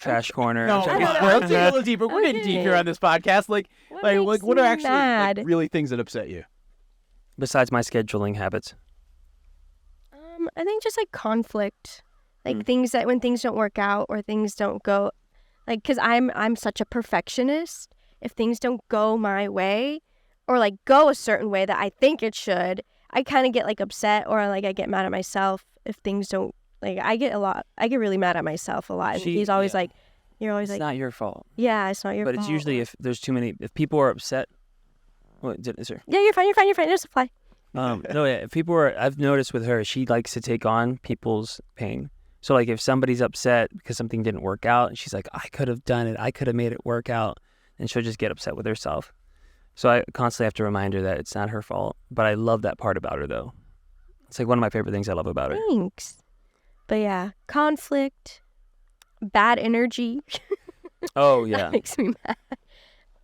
Trash corner. No, let's dig a little deeper. We're getting deep here on this podcast. Like, What what makes are me actually mad? like, really things that upset you? Besides my scheduling habits. I think just like conflict, like things that when things don't work out or things don't go, like because I'm such a perfectionist. If things don't go my way, or like go a certain way that I think it should, I kind of get like upset or like I get mad at myself if things don't. Like I get really mad at myself a lot. And he's always like, you're always It's like, not your fault. yeah, it's not your But fault. it's usually if there's too many, if people are upset. What is there? Yeah, you're fine. There's a fly. No, yeah. If people are, I've noticed with her, she likes to take on people's pain. So like if somebody's upset because something didn't work out, and she's like, I could have done it. I could have made it work out. And she'll just get upset with herself. So I constantly have to remind her that it's not her fault. But I love that part about her, though. It's like one of my favorite things I love about her. Thanks. But yeah, conflict, bad energy. Oh, yeah. That makes me mad.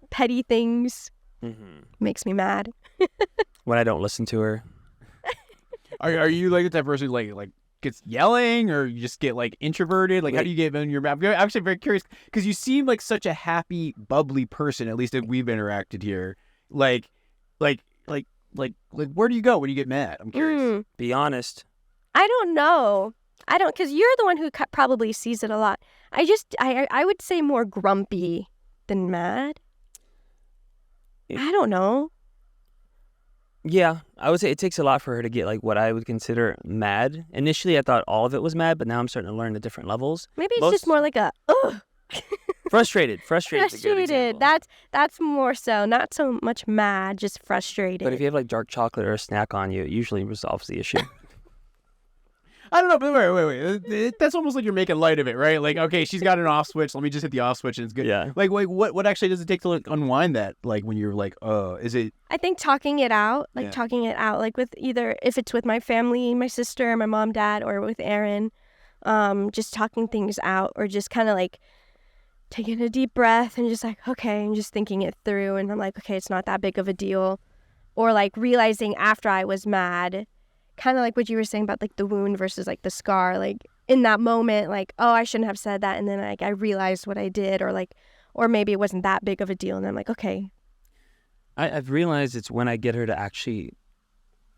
Petty things Mm-hmm. makes me mad. When I don't listen to her. Are you like the type of person who like gets yelling, or you just get like introverted? Like, how do you get in your mouth? I'm actually very curious because you seem like such a happy, bubbly person. At least if we've interacted here. Like, where do you go when you get mad? I'm curious. Be honest. I don't know. Because you're the one who probably sees it a lot. I would say more grumpy than mad. I don't know. Yeah, I would say it takes a lot for her to get like what I would consider mad. Initially, I thought all of it was mad, but now I'm starting to learn the different levels. Maybe it's just more like a, ugh. Frustrated. Frustrated is a good example. That's more so. Not so much mad, just frustrated. But if you have like dark chocolate or a snack on you, it usually resolves the issue. I don't know, but wait. That's almost like you're making light of it, right? Like, okay, she's got an off switch. Let me just hit the off switch and it's good. Yeah. Like, what actually does it take to like unwind that? Like when you're like, is it? I think talking it out, like with either, if it's with my family, my sister, my mom, dad, or with Aaron, just talking things out, or just kind of like taking a deep breath and just like, okay, and just thinking it through. And I'm like, okay, it's not that big of a deal. Or like realizing after I was mad, kind of like what you were saying about like the wound versus like the scar, like in that moment, like, oh, I shouldn't have said that. And then like I realized what I did, or maybe it wasn't that big of a deal. And I'm like, okay. I've realized it's when I get her to actually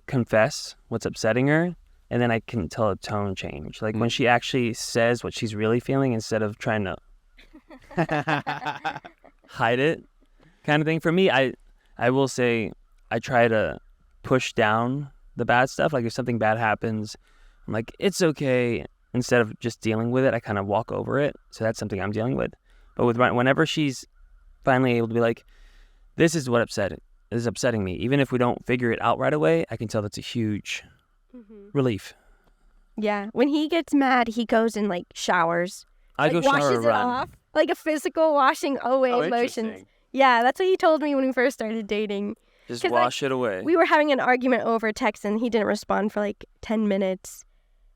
confess what's upsetting her, and then I can tell a tone change. Like when she actually says what she's really feeling instead of trying to hide it kind of thing. For me, I will say I try to push down the bad stuff. Like if something bad happens, I'm like, it's okay. Instead of just dealing with it, I kind of walk over it. So that's something I'm dealing with. But whenever she's finally able to be like, this is what is upsetting me. Even if we don't figure it out right away, I can tell that's a huge relief. Yeah. When he gets mad, he goes and like showers. I go shower washes and it run. off. Like a physical washing away emotions. Interesting. Yeah, that's what he told me when we first started dating. Just 'Cause, wash it away. We were having an argument over text and he didn't respond for like 10 minutes.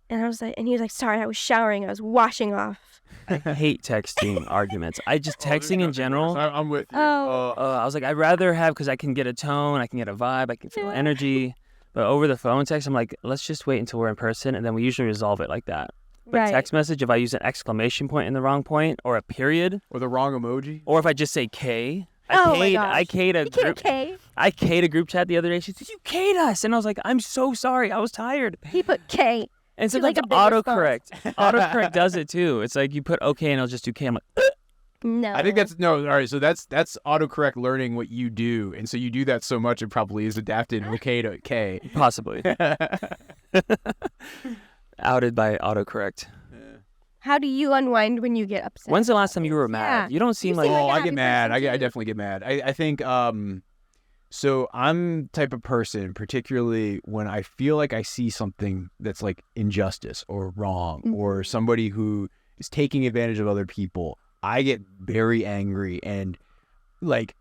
And I was like, and he was like, sorry, I was showering. I was washing off. I hate texting arguments. I just texting in general. I'm with you. Oh. I was like, I'd rather have, because I can get a tone, I can get a vibe, I can feel energy. But over the phone text, I'm like, let's just wait until we're in person, and then we usually resolve it like that. But Right. text message, if I use an exclamation point in the wrong point, or a period, Or the wrong emoji. or if I just say K. Oh my gosh. I K'd a You can't group. K. I K'd a group chat the other day. She said, "You K'd us," and I was like, "I'm so sorry. I was tired." He put K. And To, sometimes like, a big autocorrect, autocorrect does it too. It's like you put okay, and it'll just do K. I'm like, No. I think that's no. All right, so that's autocorrect learning what you do, and so you do that so much it probably is adapted okay to K. possibly outed by autocorrect. How do you unwind when you get upset? When's the last time you were mad? Yeah. You don't seem You like. seem Oh, like a I get happy mad. person, I too. definitely get mad. I think so I'm the type of person, particularly when I feel like I see something that's like injustice or wrong, or somebody who is taking advantage of other people, I get very angry. And like,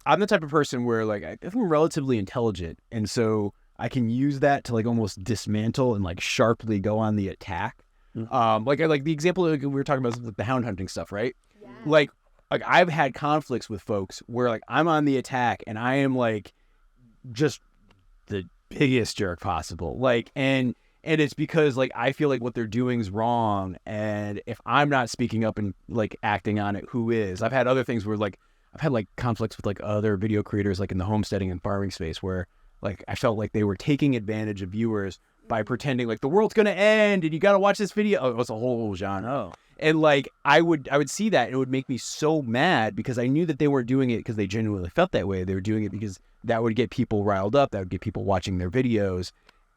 I'm the type of person where like I'm relatively intelligent, and so I can use that to like almost dismantle and like sharply go on the attack. Like the example we were talking about with the hound hunting stuff, right? Yeah. Like I've had conflicts with folks where like I'm on the attack and I am like just the biggest jerk possible. Like and it's because like I feel like what they're doing is wrong, and if I'm not speaking up and like acting on it, who is? I've had other things where like I've had like conflicts with like other video creators like in the homesteading and farming space where like I felt like they were taking advantage of viewers by pretending like the world's gonna end and you gotta watch this video. Oh, it was a whole genre. Oh. And like I would see that and it would make me so mad because I knew that they weren't doing it because they genuinely felt that way. They were doing it because that would get people riled up. That would get people watching their videos.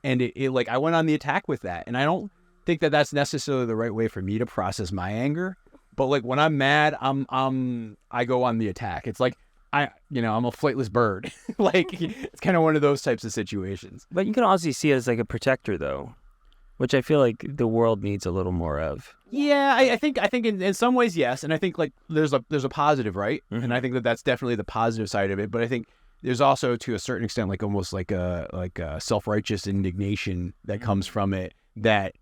And it like I went on the attack with that. And I don't think that that's necessarily the right way for me to process my anger. But like when I'm mad, I go on the attack. It's like I'm a flightless bird. Like it's kind of one of those types of situations. But you can also see it as like a protector though, which I feel like the world needs a little more of. Yeah, I think in some ways yes, and I think like there's a positive, right? Mm-hmm. And I think that that's definitely the positive side of it. But I think there's also to a certain extent like almost like a self-righteous indignation that comes from it that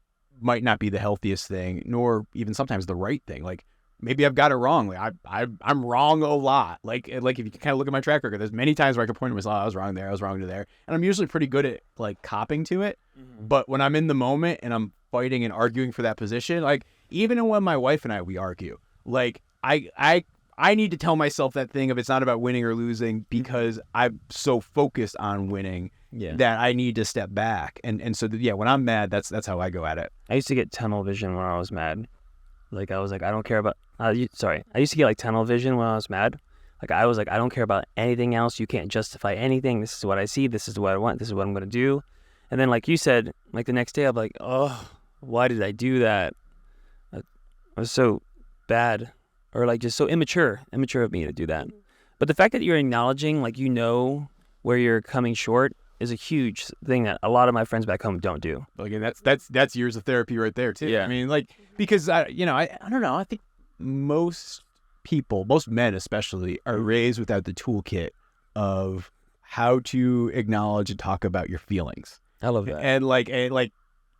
might not be the healthiest thing, nor even sometimes the right thing. Like maybe I've got it wrong. Like I'm wrong a lot. Like if you kind of look at my track record, there's many times where I can point to myself, I was wrong there, I was wrong to there, and I'm usually pretty good at like copping to it. Mm-hmm. But when I'm in the moment and I'm fighting and arguing for that position, like even when my wife and we argue, like I need to tell myself that thing of it's not about winning or losing because I'm so focused on winning that I need to step back. And so when I'm mad, that's how I go at it. I used to get tunnel vision when I was mad. Like I was like, I don't care about. I used to get like tunnel vision when I was mad. Like I was like, I don't care about anything else. You can't justify anything. This is what I see. This is what I want. This is what I'm gonna do. And then like you said, like the next day I'm like, oh, why did I do that? I was so bad, or like just so immature of me to do that. But the fact that you're acknowledging, like where you're coming short, is a huge thing that a lot of my friends back home don't do. Again, that's years of therapy right there too. Yeah. I mean, like because I don't know. I think most men especially, are raised without the toolkit of how to acknowledge and talk about your feelings. I love that. And like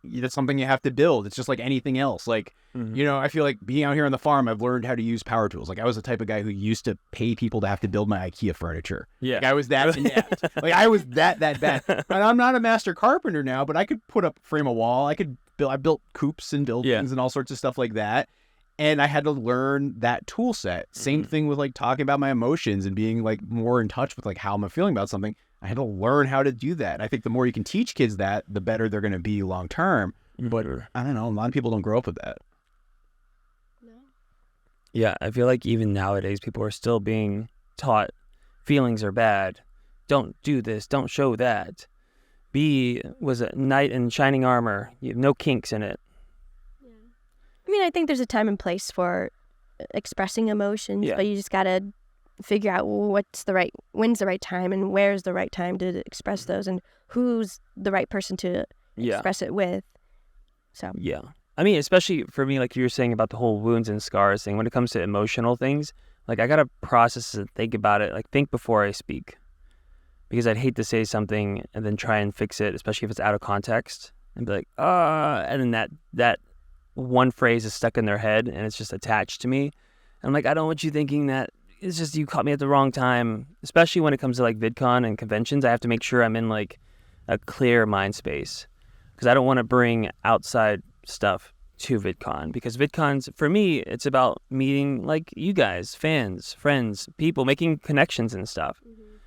that's something you have to build. It's just like anything else. Like, I feel like being out here on the farm, I've learned how to use power tools. Like I was the type of guy who used to pay people to have to build my IKEA furniture. Yeah. Like I was that inept. Like I was that bad. And I'm not a master carpenter now, but I could put up frame a wall. I built coops and buildings and all sorts of stuff like that. And I had to learn that tool set. Same thing with like talking about my emotions and being like more in touch with like how I'm feeling about something. I had to learn how to do that. And I think the more you can teach kids that, the better they're going to be long term. But I don't know, a lot of people don't grow up with that. No. Yeah, I feel like even nowadays people are still being taught feelings are bad. Don't do this. Don't show that. Was a knight in shining armor. You have no kinks in it. Yeah. I mean, I think there's a time and place for expressing emotions, but you just gotta figure out when's the right time and where's the right time to express those and who's the right person to express it with. So yeah, I mean, especially for me, like you were saying about the whole wounds and scars thing, when it comes to emotional things, like I gotta process and think about it, like think before I speak, because I'd hate to say something and then try and fix it, especially if it's out of context, and be like, and then that one phrase is stuck in their head and it's just attached to me. And I'm like, I don't want you thinking that. It's just you caught me at the wrong time, especially when it comes to like VidCon and conventions. I have to make sure I'm in like a clear mind space because I don't want to bring outside stuff to VidCon, because VidCons, for me, it's about meeting like you guys, fans, friends, people, making connections and stuff. Mm-hmm.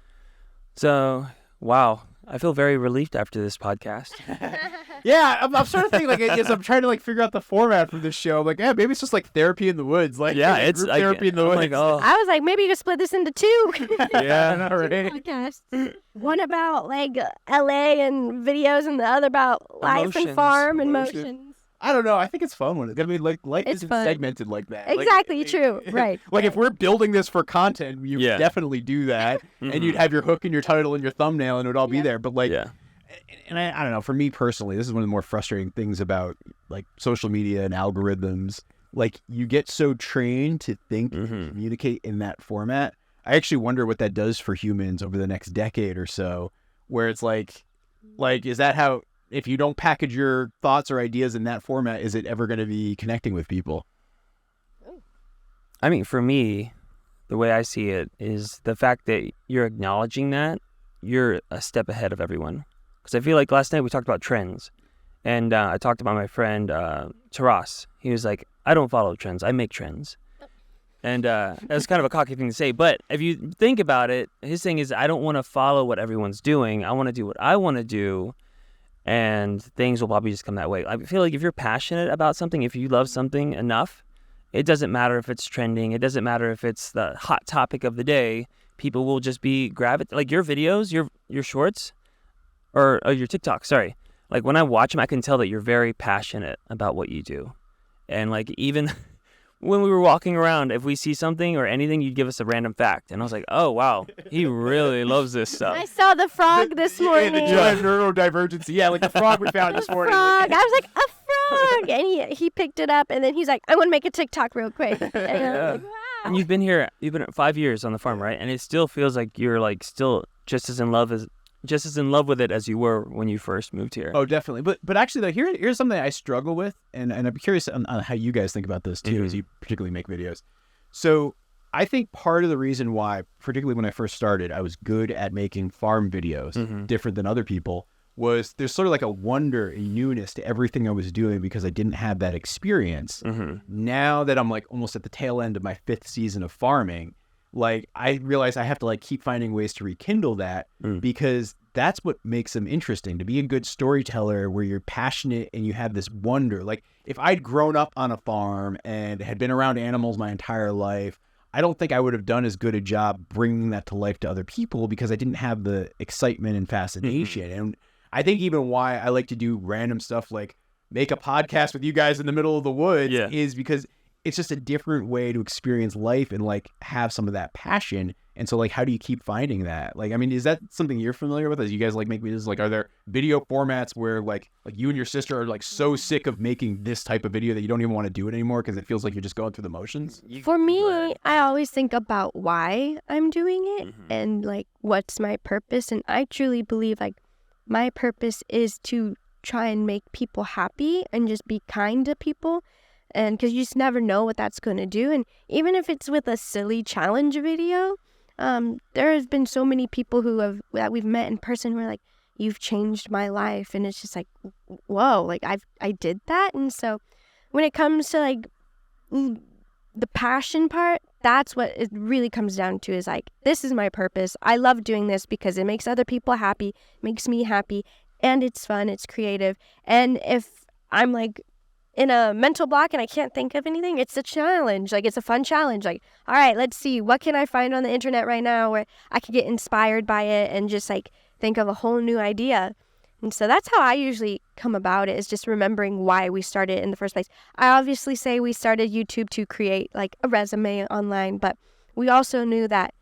So, wow, I feel very relieved after this podcast. Yeah, I'm sort of thinking like as I'm trying to like figure out the format for this show. I'm like, maybe it's just like therapy in the woods. Like, it's group therapy in the woods. Like, oh. I was like, maybe you could split this into two. Yeah, I know, right? Podcasts. One about like LA and videos, and the other about life and farm and emotions. I don't know. I think it's fun when it's gonna be like life isn't fun. Segmented like that. Exactly, true. Right. Like if we're building this for content, you definitely do that, and you'd have your hook and your title and your thumbnail, and it would all be there. But like. Yeah. And I don't know, for me personally, this is one of the more frustrating things about like social media and algorithms like you get so trained to think and communicate in that format. I actually wonder what that does for humans over the next decade or so, where it's like is that how, if you don't package your thoughts or ideas in that format, is it ever going to be connecting with people? I mean, for me, the way I see it is the fact that you're acknowledging that you're a step ahead of everyone. Because I feel like last night we talked about trends, and I talked about my friend Taras. He was like, I don't follow trends, I make trends. And that's kind of a cocky thing to say, but if you think about it, his thing is, I don't want to follow what everyone's doing. I want to do what I want to do, and things will probably just come that way. I feel like if you're passionate about something, if you love something enough, it doesn't matter if it's trending. It doesn't matter if it's the hot topic of the day. People will just be like your videos, your shorts, or your TikTok. Sorry, like when I watch them, I can tell that you're very passionate about what you do, and like even when we were walking around, if we see something or anything, you'd give us a random fact, and I was like, oh wow, he really loves this stuff. I saw the frog this morning. The neurodivergency. Yeah, like the frog we found this morning. Frog. I was like, a frog, and he picked it up, and then he's like, I want to make a TikTok real quick. And I was like, wow. And you've been 5 years on the farm, right? And it still feels like you're like still just as in love with it as you were when you first moved here. Oh, definitely. But actually, though, here's something I struggle with, and I'm curious on how you guys think about this too, as you particularly make videos. So I think part of the reason why, particularly when I first started, I was good at making farm videos, different than other people, was there's sort of like a wonder and newness to everything I was doing because I didn't have that experience. Now that I'm like almost at the tail end of my 5th season of farming, like I realize I have to like keep finding ways to rekindle that because that's what makes them interesting. To be a good storyteller where you're passionate and you have this wonder. Like if I'd grown up on a farm and had been around animals my entire life, I don't think I would have done as good a job bringing that to life to other people because I didn't have the excitement and fascination. And I think even why I like to do random stuff like make a podcast with you guys in the middle of the woods is because it's just a different way to experience life and like have some of that passion. And so like, how do you keep finding that? Like, I mean, is that something you're familiar with as you guys like make videos? Like, are there video formats where like you and your sister are like so sick of making this type of video that you don't even want to do it anymore because it feels like you're just going through the motions? For me, I always think about why I'm doing it and like what's my purpose. And I truly believe like my purpose is to try and make people happy and just be kind to people. And because you just never know what that's going to do. And even if it's with a silly challenge video, there has been so many people that we've met in person who are like, you've changed my life. And it's just like, whoa, like I did that. And so when it comes to like the passion part, that's what it really comes down to is like, this is my purpose. I love doing this because it makes other people happy, makes me happy, and it's fun, it's creative. And if I'm like in a mental block and I can't think of anything, it's a challenge. Like, it's a fun challenge. Like, all right, let's see, what can I find on the internet right now where I could get inspired by it and just like think of a whole new idea. And so that's how I usually come about it, is just remembering why we started in the first place. I obviously say we started YouTube to create like a resume online, but we also knew that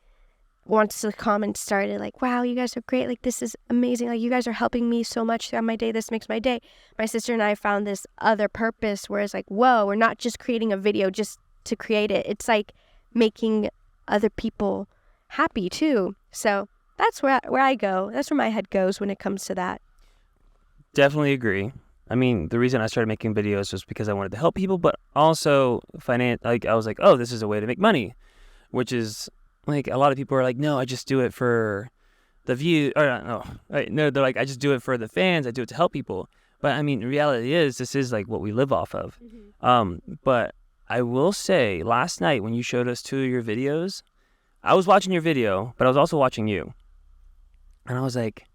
once the comments started, like, wow, you guys are great. Like, this is amazing. Like, you guys are helping me so much throughout my day. This makes my day. My sister and I found this other purpose where it's like, whoa, we're not just creating a video just to create it. It's like making other people happy too. So that's where I go. That's where my head goes when it comes to that. Definitely agree. I mean, the reason I started making videos was because I wanted to help people, but also like I was like, oh, this is a way to make money, which is like a lot of people are like, no, I just do it for the view, or no, right? No, they're like, I just do it for the fans. I do it to help people. But I mean, the reality is, this is like what we live off of. But I will say, last night when you showed us 2 of your videos, I was watching your video, but I was also watching you, and I was like,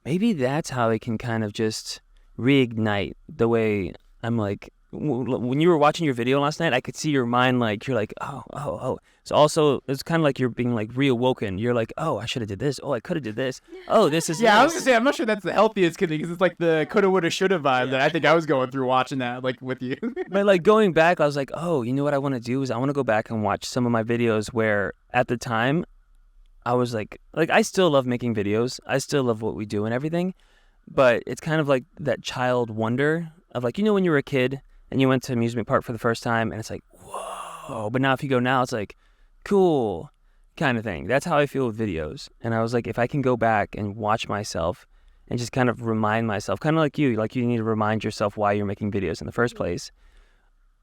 maybe that's how it can kind of just reignite the way I'm like, when you were watching your video last night, I could see your mind, like, you're like, oh. So also, it's kind of like you're being like reawoken. You're like, oh, I should have did this. Oh, I could have did this. Oh, this is Yeah, nice. I was gonna say, I'm not sure that's the healthiest because it's like the coulda, woulda, shoulda vibe that I think I was going through watching that, like with you. But like going back, I was like, oh, you know what I want to do is I want to go back and watch some of my videos where at the time I was like I still love making videos. I still love what we do and everything. But it's kind of like that child wonder of like, you know, when you were a kid and you went to amusement park for the first time and it's like, whoa. But now if you go now, it's like, cool kind of thing. That's how I feel with videos. And I was like, if I can go back and watch myself and just kind of remind myself, kind of like you need to remind yourself why you're making videos in the first place.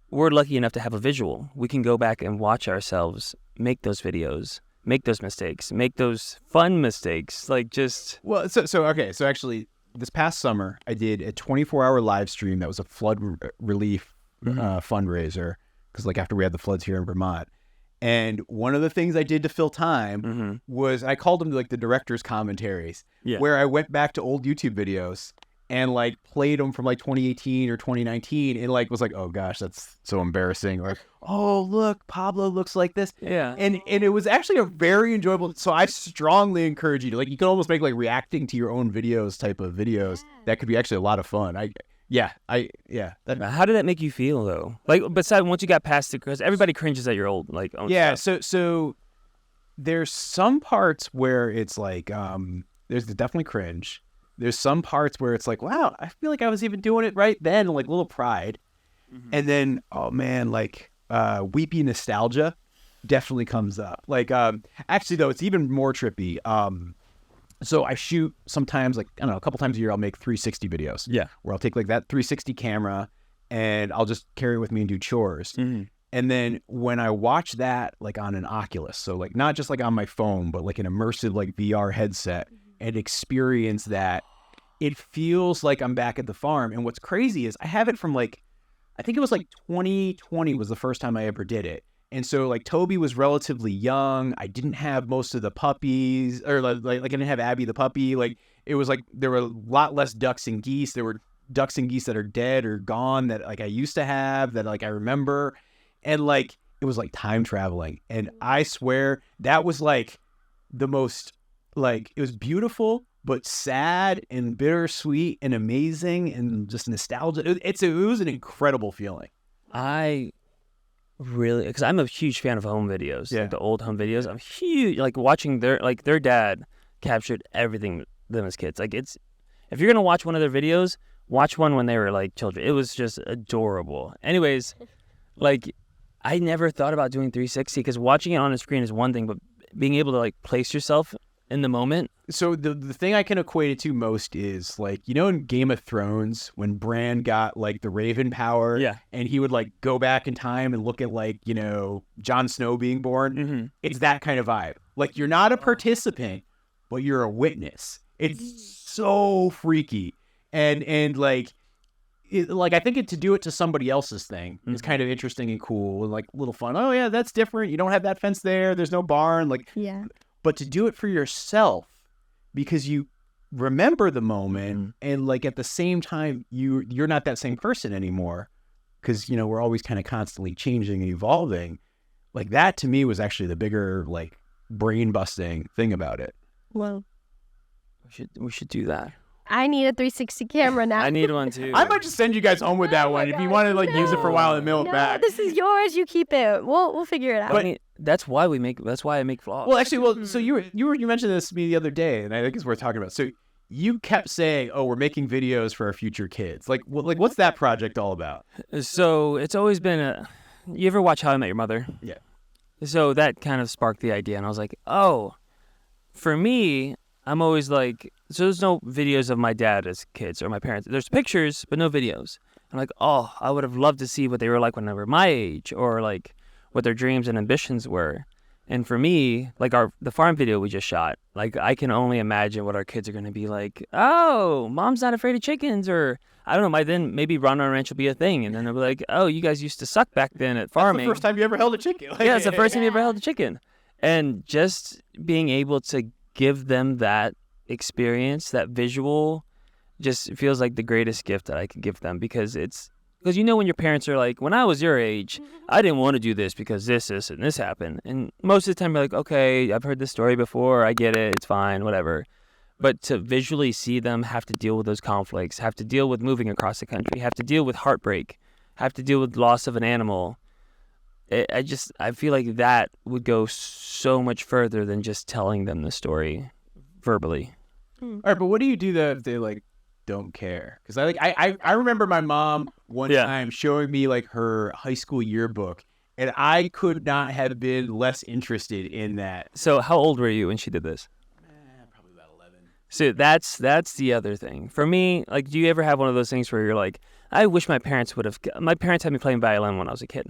We're lucky enough to have a visual. We can go back and watch ourselves make those videos, make those mistakes, make those fun mistakes. Like just... Well, so actually, this past summer, I did a 24-hour live stream that was a flood relief fundraiser, because like after we had the floods here in Vermont. And one of the things I did to fill time was I called them like the director's commentaries, where I went back to old YouTube videos and like played them from like 2018 or 2019 and like was like, oh gosh, that's so embarrassing. Or, oh, look, Pablo looks like this. Yeah. And it was actually a very enjoyable. So I strongly encourage you to, like, you can almost make like reacting to your own videos type of videos. That could be actually a lot of fun. How did that make you feel though? Like, besides once you got past it, because everybody cringes at your old like own stuff. So there's some parts where it's like there's definitely cringe. There's some parts where it's like, wow, I feel like I was even doing it right then, like a little pride. And then, oh man, like weepy nostalgia definitely comes up. Like actually though, it's even more trippy. So I shoot sometimes, like, I don't know, a couple times a year, I'll make 360 videos. Yeah. Where I'll take like that 360 camera and I'll just carry it with me and do chores. And then when I watch that, like on an Oculus, so like not just like on my phone, but like an immersive like VR headset and experience that, it feels like I'm back at the farm. And what's crazy is I have it from like, I think it was like 2020 was the first time I ever did it. And so like Toby was relatively young. I didn't have most of the puppies, or like I didn't have Abby the puppy. Like it was like there were a lot less ducks and geese. There were ducks and geese that are dead or gone that like I used to have, that like I remember. And like it was like time traveling. And I swear that was like the most, like, it was beautiful but sad and bittersweet and amazing and just nostalgia. It was an incredible feeling. I really, because I'm a huge fan of home videos, like the old home videos. I'm huge, like watching their dad captured everything them as kids. Like if you're gonna watch one of their videos, watch one when they were like children. It was just adorable. Anyways, like I never thought about doing 360 because watching it on a screen is one thing, but being able to like place yourself in the moment. So the thing I can equate it to most is like, you know, in Game of Thrones when Bran got like the Raven power, and he would like go back in time and look at like, you know, Jon Snow being born. It's that kind of vibe. Like you're not a participant, but you're a witness. It's so freaky, and like, I think to do it to somebody else's thing is kind of interesting and cool and like a little fun. Oh yeah, that's different. You don't have that fence there. There's no barn. Like But to do it for yourself, because you remember the moment and like at the same time you're not that same person anymore, because you know we're always kind of constantly changing and evolving. Like that to me was actually the bigger like brain busting thing about it. Well, we should do that. I need a 360 camera now. I need one too. I might just send you guys home with that one if you want to like use it for a while and mail it back. This is yours. You keep it. We'll figure it out. But I mean, that's why I make vlogs. Well, actually, so you mentioned this to me the other day, and I think it's worth talking about. So you kept saying, "Oh, we're making videos for our future kids." Like what's that project all about? So it's always been you ever watch How I Met Your Mother? Yeah. So that kind of sparked the idea, and I was like, oh, for me, I'm always like, so there's no videos of my dad as kids or my parents. There's pictures, but no videos. I'm like, oh, I would have loved to see what they were like when they were my age, or like what their dreams and ambitions were. And for me, like the farm video we just shot, like I can only imagine what our kids are going to be like. Oh, mom's not afraid of chickens, or I don't know. Then maybe Run on Ranch will be a thing, and then they'll be like, oh, you guys used to suck back then at farming. That's the first time you ever held a chicken. Yeah, it's the first time you ever held a chicken. And just being able to give them that experience, that visual, just feels like the greatest gift that I could give them, because you know when your parents are like, when I was your age, I didn't want to do this because this, and this happened. And most of the time you're like, okay, I've heard this story before, I get it, it's fine, whatever. But to visually see them have to deal with those conflicts, have to deal with moving across the country, have to deal with heartbreak, have to deal with loss of an animal, I feel like that would go so much further than just telling them the story verbally. All right, but what do you do that if they like don't care. Because I remember my mom one time showing me like her high school yearbook, and I could not have been less interested in that. So how old were you when she did this? Probably about 11. So that's the other thing. For me, like, do you ever have one of those things where you're like, I wish my parents had me playing violin when I was a kid.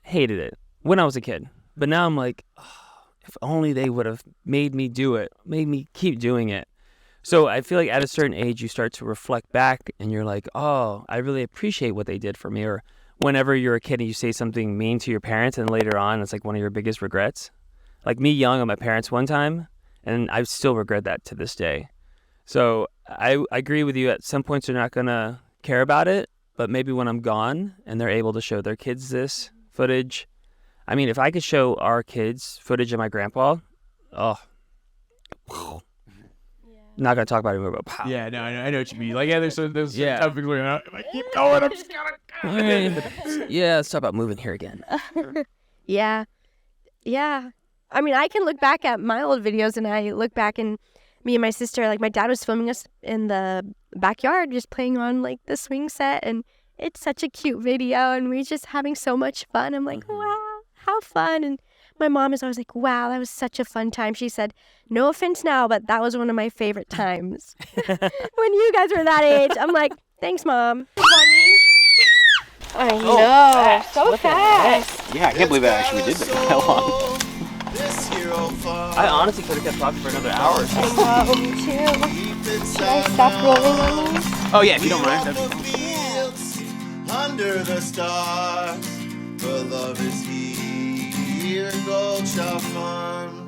Hated it when I was a kid. But now I'm like, oh, if only they would have made me do it, made me keep doing it. So I feel like at a certain age, you start to reflect back and you're like, oh, I really appreciate what they did for me. Or whenever you're a kid and you say something mean to your parents and later on, it's like one of your biggest regrets. Like me yelling at my parents one time, and I still regret that to this day. So I agree with you. At some points, they're not going to care about it. But maybe when I'm gone and they're able to show their kids this footage. I mean, if I could show our kids footage of my grandpa, not going to talk about it anymore, but pow. Yeah, no, I know what you mean. Like, there's tough going on. If I keep going, I'm just going to... Yeah, let's talk about moving here again. Yeah. I mean, I can look back at my old videos, and I look back, and me and my sister, like, my dad was filming us in the backyard, just playing on, like, the swing set, and it's such a cute video, and we're just having so much fun. I'm like, wow, how fun. And my mom is always like, wow, that was such a fun time. She said, no offense now, but that was one of my favorite times. When you guys were that age. I'm like, thanks, Mom. I know, so fast. Yeah, I can't believe I actually did that long. I honestly could have kept talking for another hour. Me too. Should I stop rolling on you? Oh, yeah, if you don't mind. Under the stars, for love is here, gold shall farm.